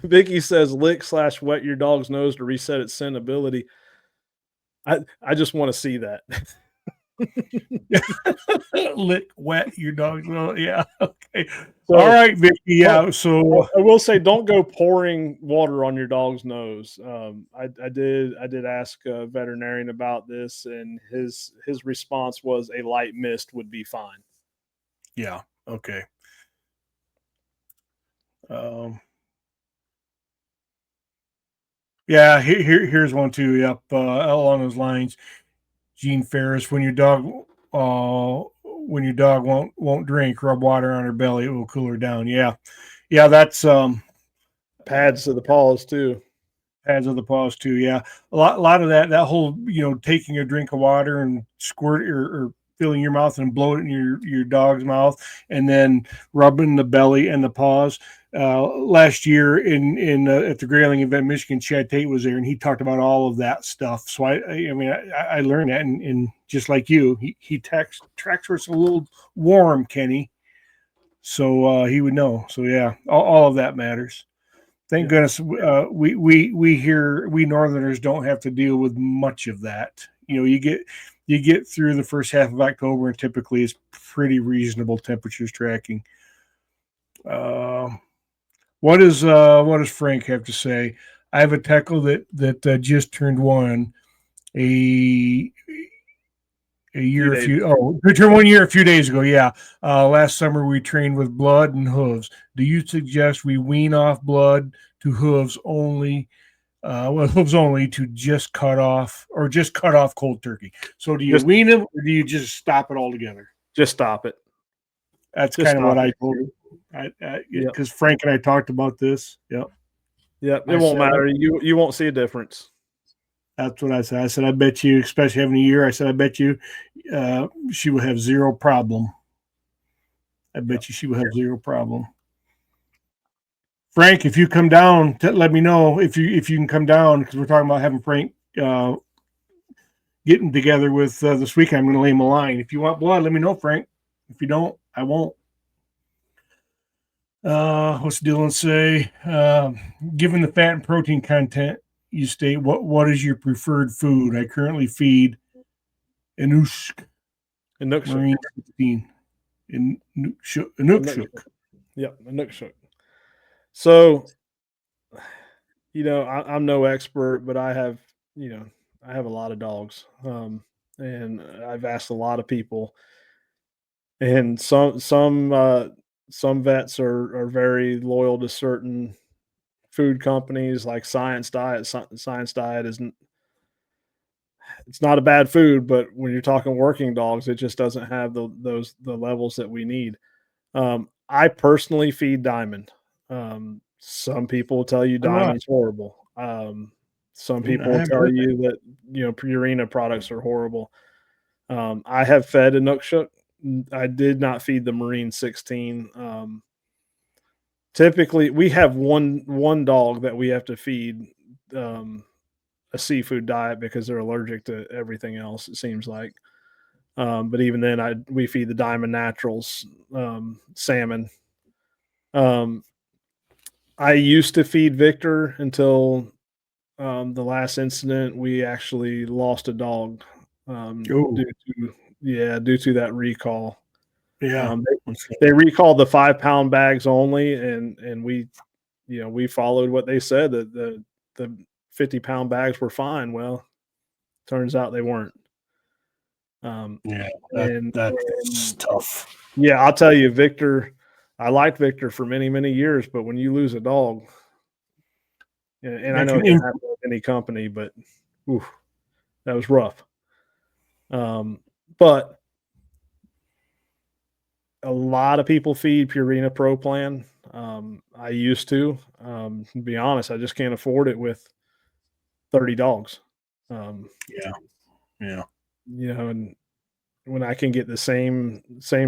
Vicky says lick / wet your dog's nose to reset its scent ability. I just want to see that. Lick wet your dog's nose. Yeah. Okay. All So, right, Vicky. but Yeah. So I will say, don't go pouring water on your dog's nose. I did ask a veterinarian about this, and his response was a light mist would be fine. yeah. Okay. Um, yeah. Here's one too. Yep. Along those lines, Gene Ferris. When your dog won't drink, rub water on her belly. It will cool her down. Yeah. Yeah. That's Pads to the paws too. pads of the paws too. Yeah, a lot of that whole taking a drink of water and squirt or filling your mouth and blow it in your dog's mouth, and then rubbing the belly and the paws. Last year at the Grayling event, Michigan, Chad Tate was there, and he talked about all of that stuff. So I learned that, and just like you, he tracks where it's a little warm, Kenny. So he would know. So yeah, all of that matters. Thank Yeah. goodness we Northerners don't have to deal with much of that. You get through the first half of October, and typically it's pretty reasonable temperatures tracking. Uh, what does Frank have to say? I have a tackle that just turned one. A a Few year, a days. few oh, it turned 1 year a few days ago. Yeah, last summer we trained with blood and hooves. Do you suggest we wean off blood to hooves only? Hooves only to just cut off cold turkey. So do you Just wean them or do you just stop it altogether? just stop it. That's Just kind of what stop I it. told him. Yep. Because Frank and I talked about this. Yep. Yep. It I won't said matter. You won't see a difference. that's what I said. I said I bet you, especially having a year. I said I bet you, she will have zero problem. I Yep. bet you she will have zero problem. Frank, if you come down, let me know if you can come down because we're talking about having Frank getting together with this weekend. I'm going to lay him a line. If you want blood, let me know, Frank. If you don't, I won't. What's Dylan say? Given the fat and protein content, you state what is your preferred food? I currently feed Anushk A nook shook. Marine 16. A nook Anukshuk. shook. Yep. A nook shook. So, I'm no expert, but I have a lot of dogs. And I've asked a lot of people, and some vets are very loyal to certain food companies like Science Diet. Science Diet isn't it's not a bad food, but when you're talking working dogs, it just doesn't have the levels that we need. I personally feed Diamond. Some people tell you So do I. Diamond's horrible. Some I people haven't tell heard that. you that Purina products are horrible. I have fed a Nookshuk. I did not feed the Marine 16. Typically, we have one dog that we have to feed um, a seafood diet because they're allergic to everything else. It seems like, but even then, we feed the Diamond Naturals salmon. Um, I used to feed Victor until the last incident. We actually lost a dog Oh, due to that recall. yeah. Um, they recalled the 5 pound bags only, and we followed what they said that the 50-pound bags were fine. Well, turns out they weren't. Yeah, that's And tough. yeah, I'll tell you, Victor. I liked Victor for many many years, but when you lose a dog, and I That know can it can in, happen with any company, but oof, that was rough. But a lot of people feed Purina Pro Plan. I used to be honest, I just can't afford it with 30 dogs. Um, yeah, yeah. and when I can get the same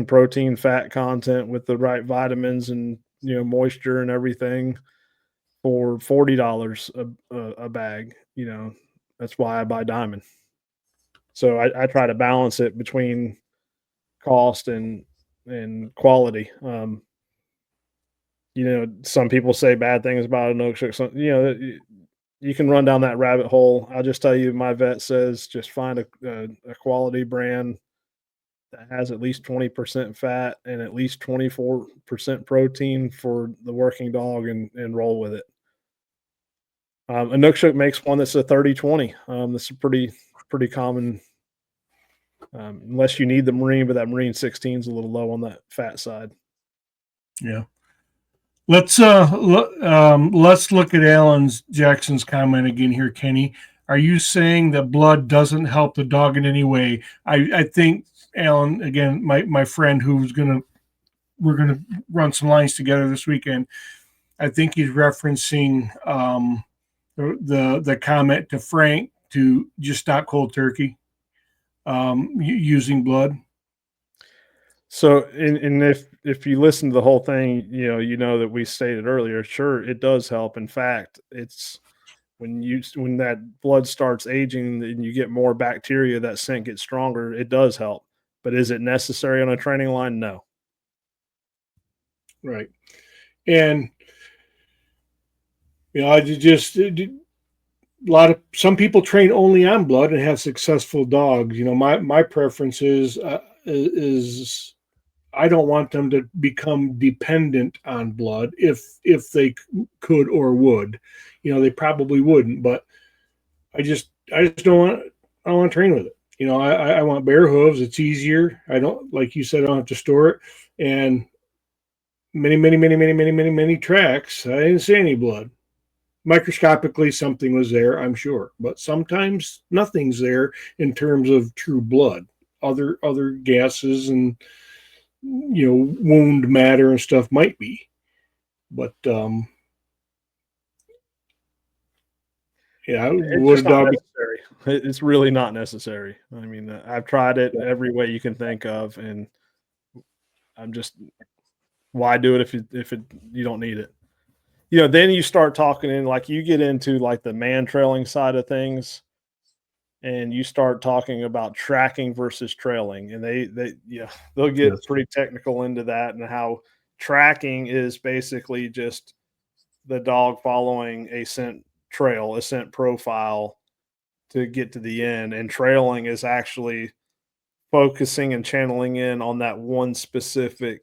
protein, fat content with the right vitamins and moisture and everything for $40 a bag, that's why I buy Diamond. So I try to balance it between cost and quality. Some people say bad things about a milkshake. So, you can run down that rabbit hole. I'll just tell you, my vet says just find a quality brand that has at least 20% fat and at least 24% protein for the working dog, and roll with it. Inukshuk makes one that's a 30-20. That's a pretty common, unless you need the Marine, but that Marine 16 is a little low on that fat side. Yeah. Let's let's look at Alan's Jackson's comment again here, Kenny. Are you saying that blood doesn't help the dog in any way? I think Alan, again, my friend we're gonna run some lines together this weekend. I think he's referencing the comment to Frank to just stop cold turkey using blood. So, and if you listen to the whole thing, you know that we stated earlier, sure, it does help. In fact, it's when that blood starts aging and you get more bacteria, that scent gets stronger. It does help, but is it necessary on a training line? No. Right. And I just a lot of some people train only on blood and have successful dogs. My preference is I don't want them to become dependent on blood if they could or would. They probably wouldn't, but I just don't want to train with it. I want bare hooves. It's easier. I don't, like you said, I don't have to store it. And many tracks, I didn't see any blood. Microscopically, something was there, I'm sure, but sometimes nothing's there in terms of true blood. Other gases and wound matter and stuff might be, but yeah, It's would a just not dog be? necessary. It's really not necessary. I mean, I've tried it every way you can think of, and I'm just, why do it if you don't need it? Then you start talking in, like, you get into like the man trailing side of things, and you start talking about tracking versus trailing, and they'll Yes. get pretty technical into that, and how tracking is basically just the dog following a scent trail, a scent profile to get to the end, and trailing is actually focusing and channeling in on that one specific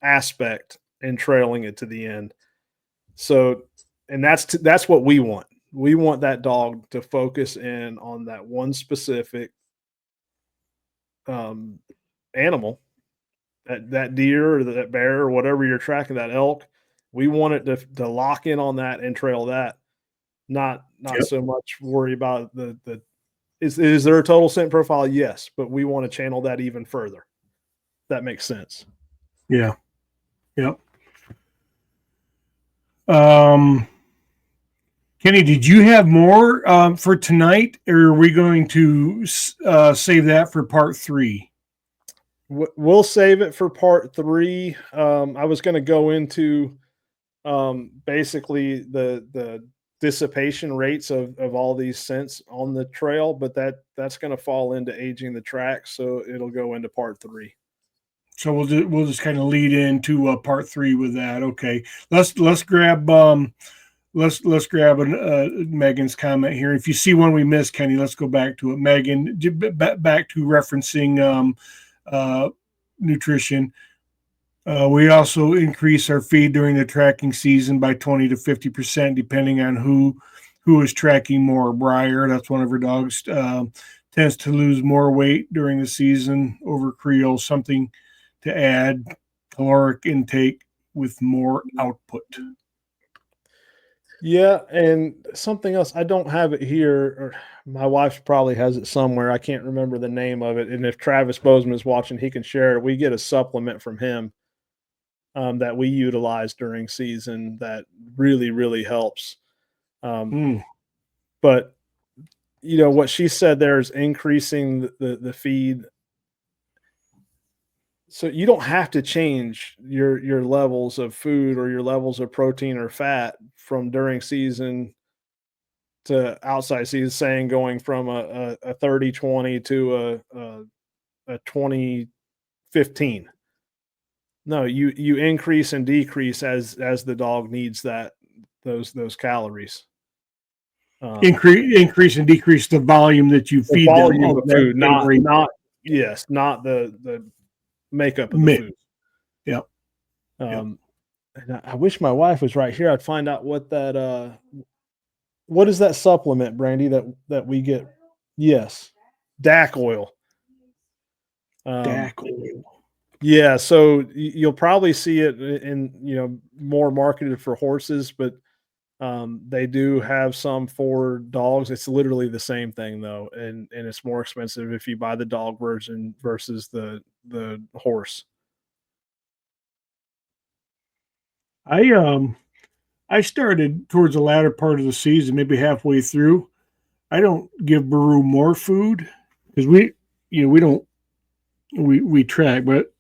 aspect and trailing it to the end. So, and that's what we want. We want that dog to focus in on that one specific um, animal, that deer or that bear or whatever you're tracking, that elk. We want it to lock in on that and trail that. Not Yep. so much worry about the is there a total scent profile? Yes, but we want to channel that even further. That makes sense. Yeah. Yep. Um, Kenny, did you have more for tonight, or are we going to save that for part 3? We'll save it for part 3. I was going to go into basically the dissipation rates of all these scents on the trail, but that's going to fall into aging the track, so it'll go into part 3. So we'll just kind of lead into part 3 with that. Okay, let's grab let's grab Megan's comment here. If you see one we missed, Kenny, let's go back to it. Megan, back to referencing nutrition. We also increase our feed during the tracking season by 20 to 50%, depending on who is tracking more. Briar, that's one of her dogs, tends to lose more weight during the season over Creole. Something to add: caloric intake with more output. Yeah, and something else, I don't have it here, or my wife probably has it somewhere. I can't remember the name of it. And if Travis Bozeman is watching, he can share it. We get a supplement from him that we utilize during season that really, really helps. Um, Mm, but what she said there is increasing the feed. So you don't have to change your levels of food or your levels of protein or fat from during season to outside season, saying going from a 30-20 to a 20-15. No, you increase and decrease as the dog needs those calories. Increase and decrease the volume that you The feed them volume of that food, savory not the makeup of the mix. food. Yep. And I wish my wife was right here. I'd find out what that what is that supplement, Brandy, that we get? Yes, DAC oil. DAC oil. Yeah, so you'll probably see it in more marketed for horses, but they do have some for dogs. It's literally the same thing though, and it's more expensive if you buy the dog version versus the horse. I started towards the latter part of the season, maybe halfway through. I don't give Baru more food because we don't we track, but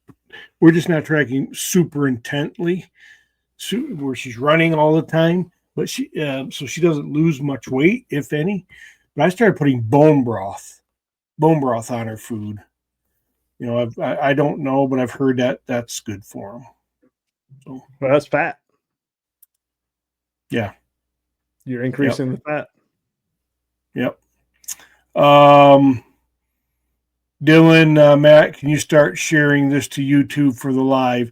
we're just not tracking super intently, where she's running all the time. But so she doesn't lose much weight, if any. But I started putting bone broth on her food. I don't know, but I've heard that that's good for them. So Well, that's fat. yeah, You're increasing the fat. yep. Dylan, Matt, can you start sharing this to YouTube for the live?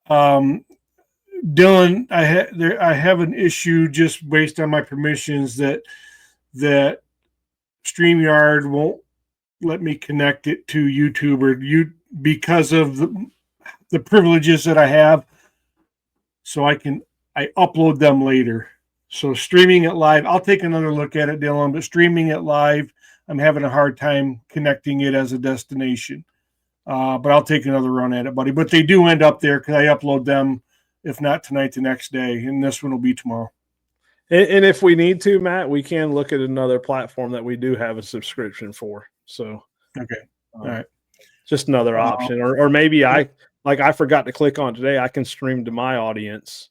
Dylan, I have an issue just based on my permissions that StreamYard won't let me connect it to YouTube because of the privileges that I have. So I upload them later. So streaming it live, I'll take another look at it, Dylan. But streaming it live, I'm having a hard time connecting it as a destination. But I'll take another run at it, buddy. But they do end up there because I upload them, if not tonight, the next day, and this one will be tomorrow. And if we need to, Matt, we can look at another platform that we do have a subscription for. So okay, all right, just another option, or maybe I forgot to click on today. I can stream to my audience.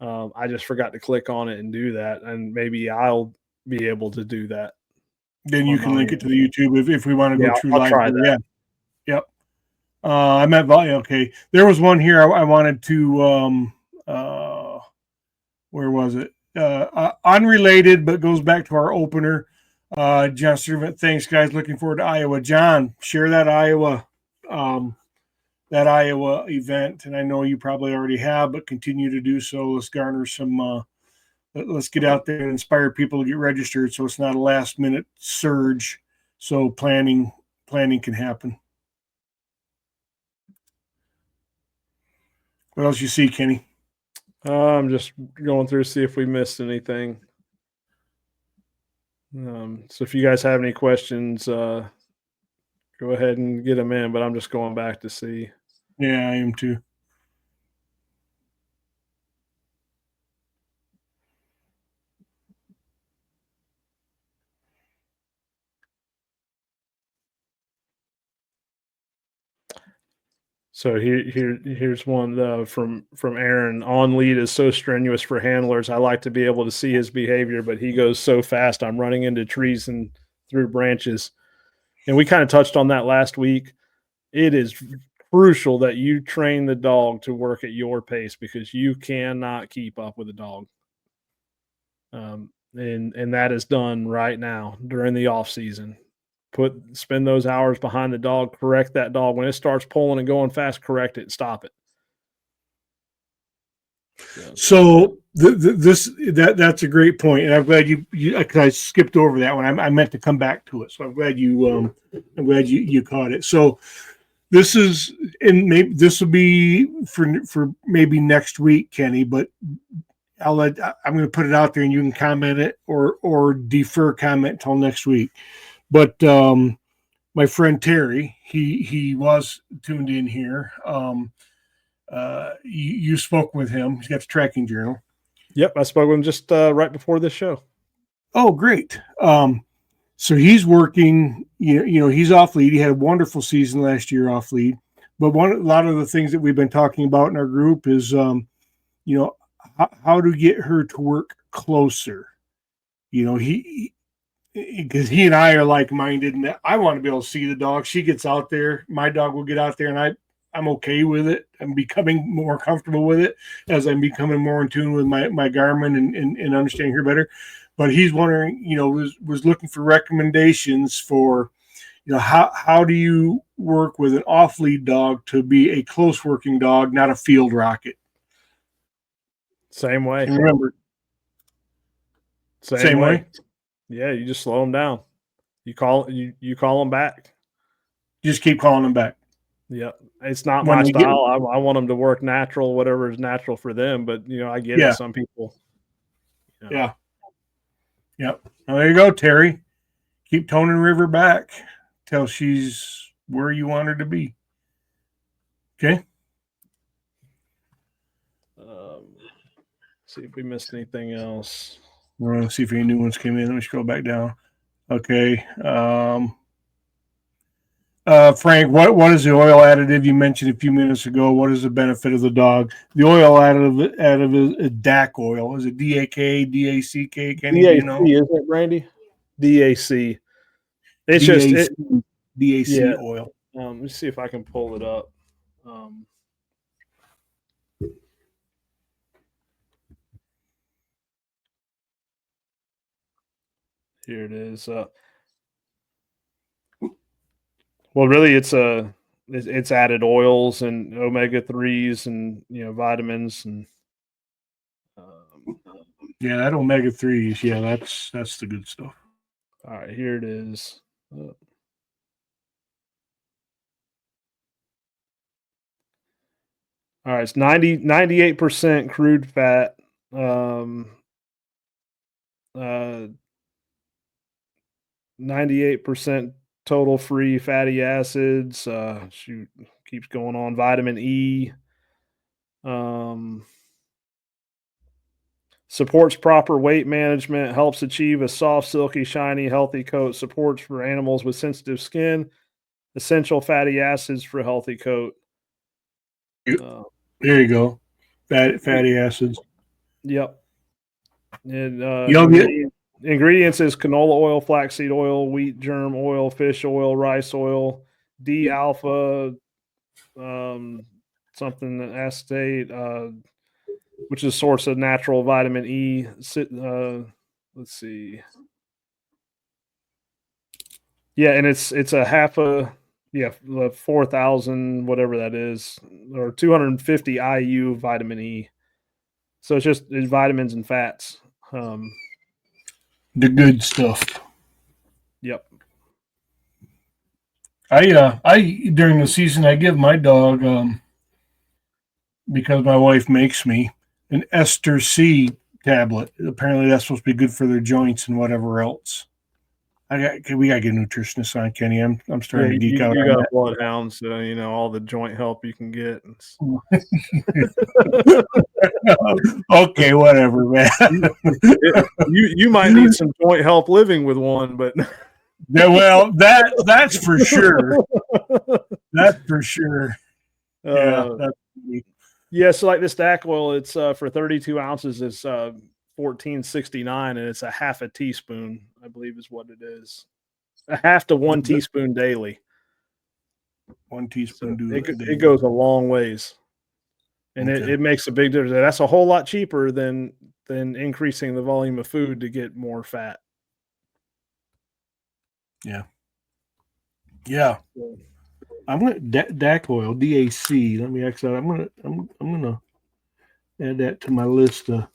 I just forgot to click on it and do that, and maybe I'll be able to do that. Then you can link it to the YouTube if we want to go through I'll live. try that. Yeah, yep. I meant volume. Okay, there was one here I wanted to. Where was it? Unrelated, but goes back to our opener. John Servant, thanks, guys. Looking forward to Iowa. John, share that Iowa event, and I know you probably already have, but continue to do so. Let's garner some. Let's get out there and inspire people to get registered, so it's not a last minute surge. So planning can happen. What else you see, Kenny? I'm just going through to see if we missed anything. So if you guys have any questions, go ahead and get them in, but I'm just going back to see. Yeah, I am too. So here's one from Aaron. On lead is so strenuous for handlers. I like to be able to see his behavior, but he goes so fast. I'm running into trees and through branches. And we kind of touched on that last week. It is crucial that you train the dog to work at your pace because you cannot keep up with the dog. And that is done right now during the off season. Spend those hours behind the dog, correct that dog. When it starts pulling and going fast, correct it, stop it. So that's a great point, and I'm glad you cause I skipped over that one. I meant to come back to it, so I'm glad you caught it. So this is, and maybe this will be for maybe next week, Kenny, but I'm going to put it out there and you can comment it or defer comment till next week. But my friend Terry, he was tuned in here. You spoke with him. He's got the tracking journal. Yep, I spoke with him just right before this show. Oh, great. So he's working. He's off lead. He had a wonderful season last year off lead. But a lot of the things that we've been talking about in our group is, how to get her to work closer. Because he and I are like-minded, and I want to be able to see the dog. She gets out there, my dog will get out there, and I'm okay with it. I'm becoming more comfortable with it as I'm becoming more in tune with my Garmin and understanding her better. But he's wondering, was looking for recommendations for, how do you work with an off lead dog to be a close working dog, not a field rocket? Same way. And remember, Same way. Yeah, you just slow them down. You call them back. Just keep calling them back. Yeah, it's not When my they get, style. I want them to work natural, whatever is natural for them. But I get it. yeah, Some people. yeah, yep. Well, there you go, Terry. Keep toning River back till she's where you want her to be. Okay. See if we missed anything else. We're going to see if any new ones came in. Let me scroll back down. Okay. Frank, what is the oil additive you mentioned a few minutes ago? What is the benefit of the dog? The oil additive is DAC oil. Is it DAK, DACK? Kenny, do you DAC, know? isn't it, Randy? DAC. It's just DAC, yeah. oil. Let me see if I can pull it up. Here it is. Well, really, it's added oils and omega-3s and vitamins and Yeah, that omega-3s. Yeah, that's the good stuff. all right, here it is. All right, it's 98% crude fat. 98% total free fatty acids. Shoot, keeps going on. Vitamin E. Supports proper weight management, helps achieve a soft, silky, shiny, healthy coat, supports for animals with sensitive skin, essential fatty acids for a healthy coat. There you go. Fatty acids. Yep. And ingredients is canola oil, flaxseed oil, wheat germ oil, fish oil, rice oil, D alpha, something acetate, which is a source of natural vitamin E. Let's see. Yeah, and it's a half a 4,000 whatever that is, or 250 IU vitamin E. So it's vitamins and fats. The good stuff. Yep. I during the season I give my dog because my wife makes me an Ester C tablet. Apparently that's supposed to be good for their joints and whatever else. We gotta get a nutritionist on, Kenny. I'm Yeah, starting to geek out you on got a that. bloodhound, so all the joint help you can get. Okay, whatever, man. You might need some joint help living with one, but Yeah, well, that's for sure. That's for sure. Yeah, yeah. So like this DAC oil, it's for 32 ounces, it's $14.69, and it's a half a teaspoon, I believe, is what it is. A half to 1 teaspoon daily. 1 teaspoon. So it goes a long ways, and it makes a big difference. That's a whole lot cheaper than increasing the volume of food to get more fat. Yeah. Yeah. I'm gonna DAC oil, DAC. Let me X out. I'm gonna add that to my list of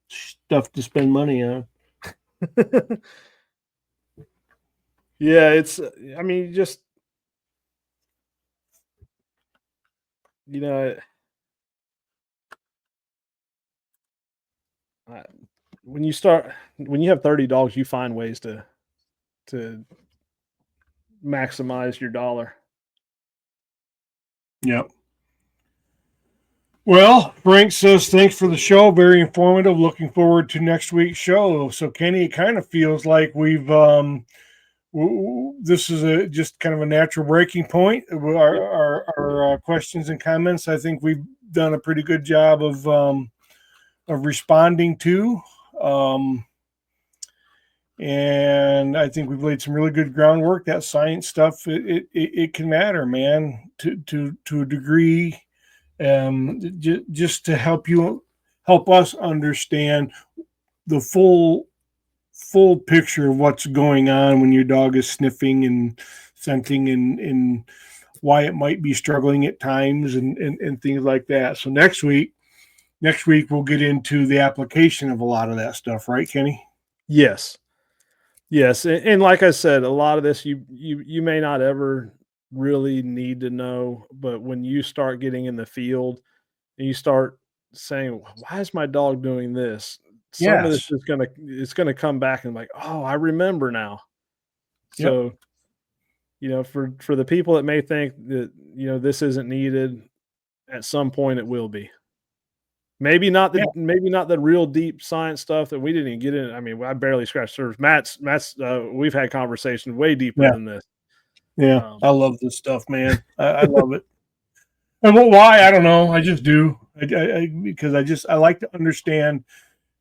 stuff to spend money on. Yeah, it's. I mean, just when you have 30 dogs, you find ways to maximize your dollar. Yep. Well, Frank says thanks for the show. Very informative. Looking forward to next week's show. So, Kenny, it kind of feels like we've this is just kind of a natural breaking point. Our questions and comments. I think we've done a pretty good job of responding to. and I think we've laid some really good groundwork. That science stuff, it can matter, man, to a degree, just to help us understand the full picture of what's going on when your dog is sniffing and scenting, and why it might be struggling at times, and things like that. So next week we'll get into the application of a lot of that stuff, right, Kenny? Yes. Yes, and like I said, a lot of this you may not ever really need to know, but when you start getting in the field and you start saying, "Why is my dog doing this?" Some of this Yes. is gonna come back and like, "Oh, I remember now." Yep. So, for the people that may think that, this isn't needed, at some point it will be. Yeah. Maybe not the real deep science stuff that we didn't even get in. I mean, I barely scratched the surface. We've had conversations way deeper Yeah. than this. Yeah. Um, I love this stuff, man. I love it. And why? I don't know. I just do. Because I like to understand,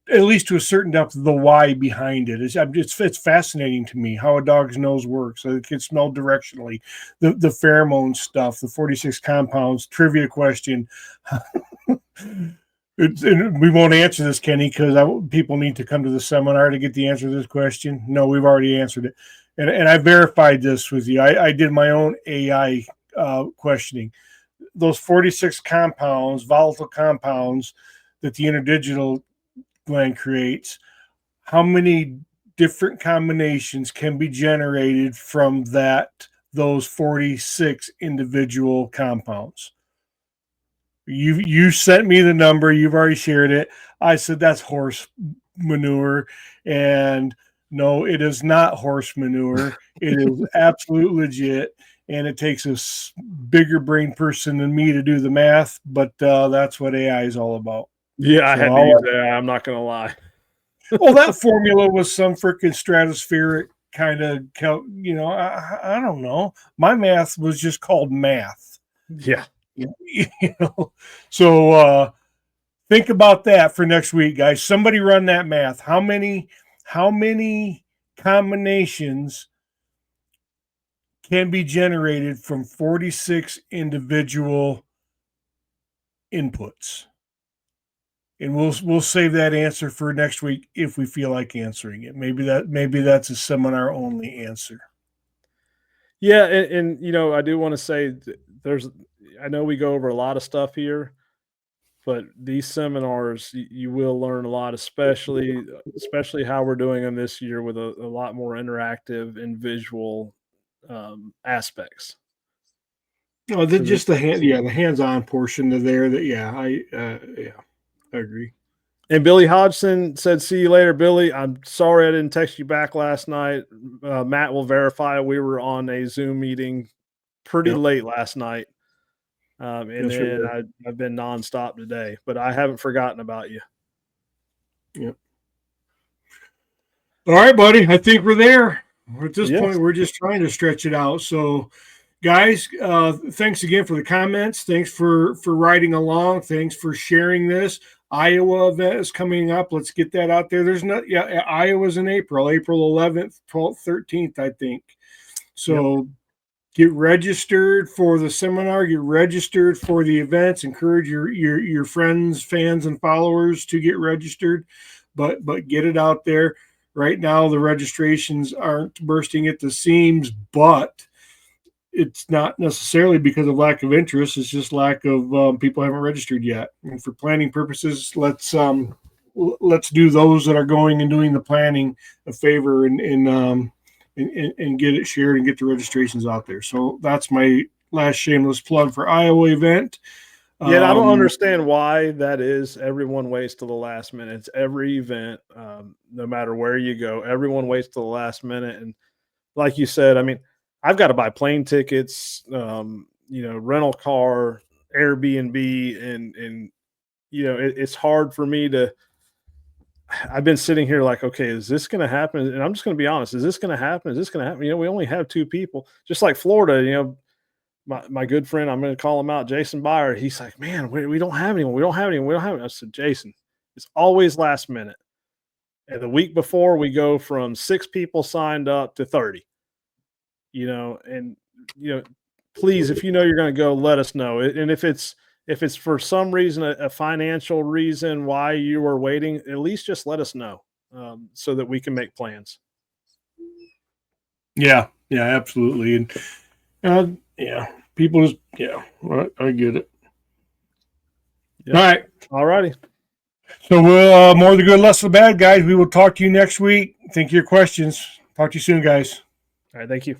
at least to a certain depth, the why behind it. It's fascinating to me how a dog's nose works. So it can smell directionally, the pheromone stuff, the 46 compounds. Trivia question. And we won't answer this, Kenny, because people need to come to the seminar to get the answer to this question. No, we've already answered it, and I verified this with you. I did my own AI questioning. Those 46 compounds, volatile compounds, that the interdigital gland creates, how many different combinations can be generated from those 46 individual compounds? You sent me the number. You've already shared it. I said that's horse manure, and no, it is not horse manure. It is absolute legit, and it takes a bigger brain person than me to do the math. But that's what AI is all about. yeah, I So had to use AI, I'm not gonna lie. that formula was some freaking stratospheric kind of, I don't know. My math was just called math. Yeah. You know, so think about that for next week, guys. Somebody run that math. How many combinations can be generated from 46 individual inputs? And we'll save that answer for next week if we feel like answering it. Maybe that's a seminar only answer. Yeah, and I do wanna say there's I know we go over a lot of stuff here, but these seminars, you will learn a lot, especially how we're doing them this year with a lot more interactive and visual, aspects. Oh, Because just the hands-on portion of there. That I agree. and Billy Hodgson said, "See you later, Billy. I'm sorry I didn't text you back last night. Matt will verify we were on a Zoom meeting pretty Yep. late last night, and Yes, we then were. I've been nonstop today, but I haven't forgotten about you." Yep. All right, buddy. I think we're there. At this Yes. point, we're just trying to stretch it out. So, guys, thanks again for the comments. Thanks for riding along. Thanks for sharing this. Iowa event is coming up. Let's get that out there. There's not, yeah, Iowa's in April 11th, 12th, 13th, I think. Yep. So get registered for the seminar, get registered for the events, encourage your friends, fans, and followers to get registered, but get it out there. Right now the registrations aren't bursting at the seams, but it's not necessarily because of lack of interest. It's just lack of people haven't registered yet. And for planning purposes, let's do those that are going and doing the planning a favor, and get it shared and get the registrations out there. So that's my last shameless plug for Iowa event. Yeah, and I don't Um, understand why that is. Everyone waits till the last minute. It's every event, no matter where you go, everyone waits till the last minute. And like you said, I mean, I've got to buy plane tickets, rental car, Airbnb, and it's hard for me to. I've been sitting here like, okay, is this going to happen? And I'm just going to be honest. Is this going to happen? Is this going to happen? We only have two people, just like Florida. My good friend, I'm going to call him out, Jason Byer. He's like, man, we don't have anyone. We don't have anyone. We don't have anyone. I said, Jason, it's always last minute. And the week before, we go from 6 people signed up to 30. And please, if you're going to go, let us know. And if it's for some reason, a financial reason why you are waiting, at least just let us know, so that we can make plans. Yeah, absolutely. And people just I get it. Yep. All right. All righty. So we'll more of the good, less of the bad, guys. We will talk to you next week. Think of your questions. Talk to you soon, guys. All right. Thank you.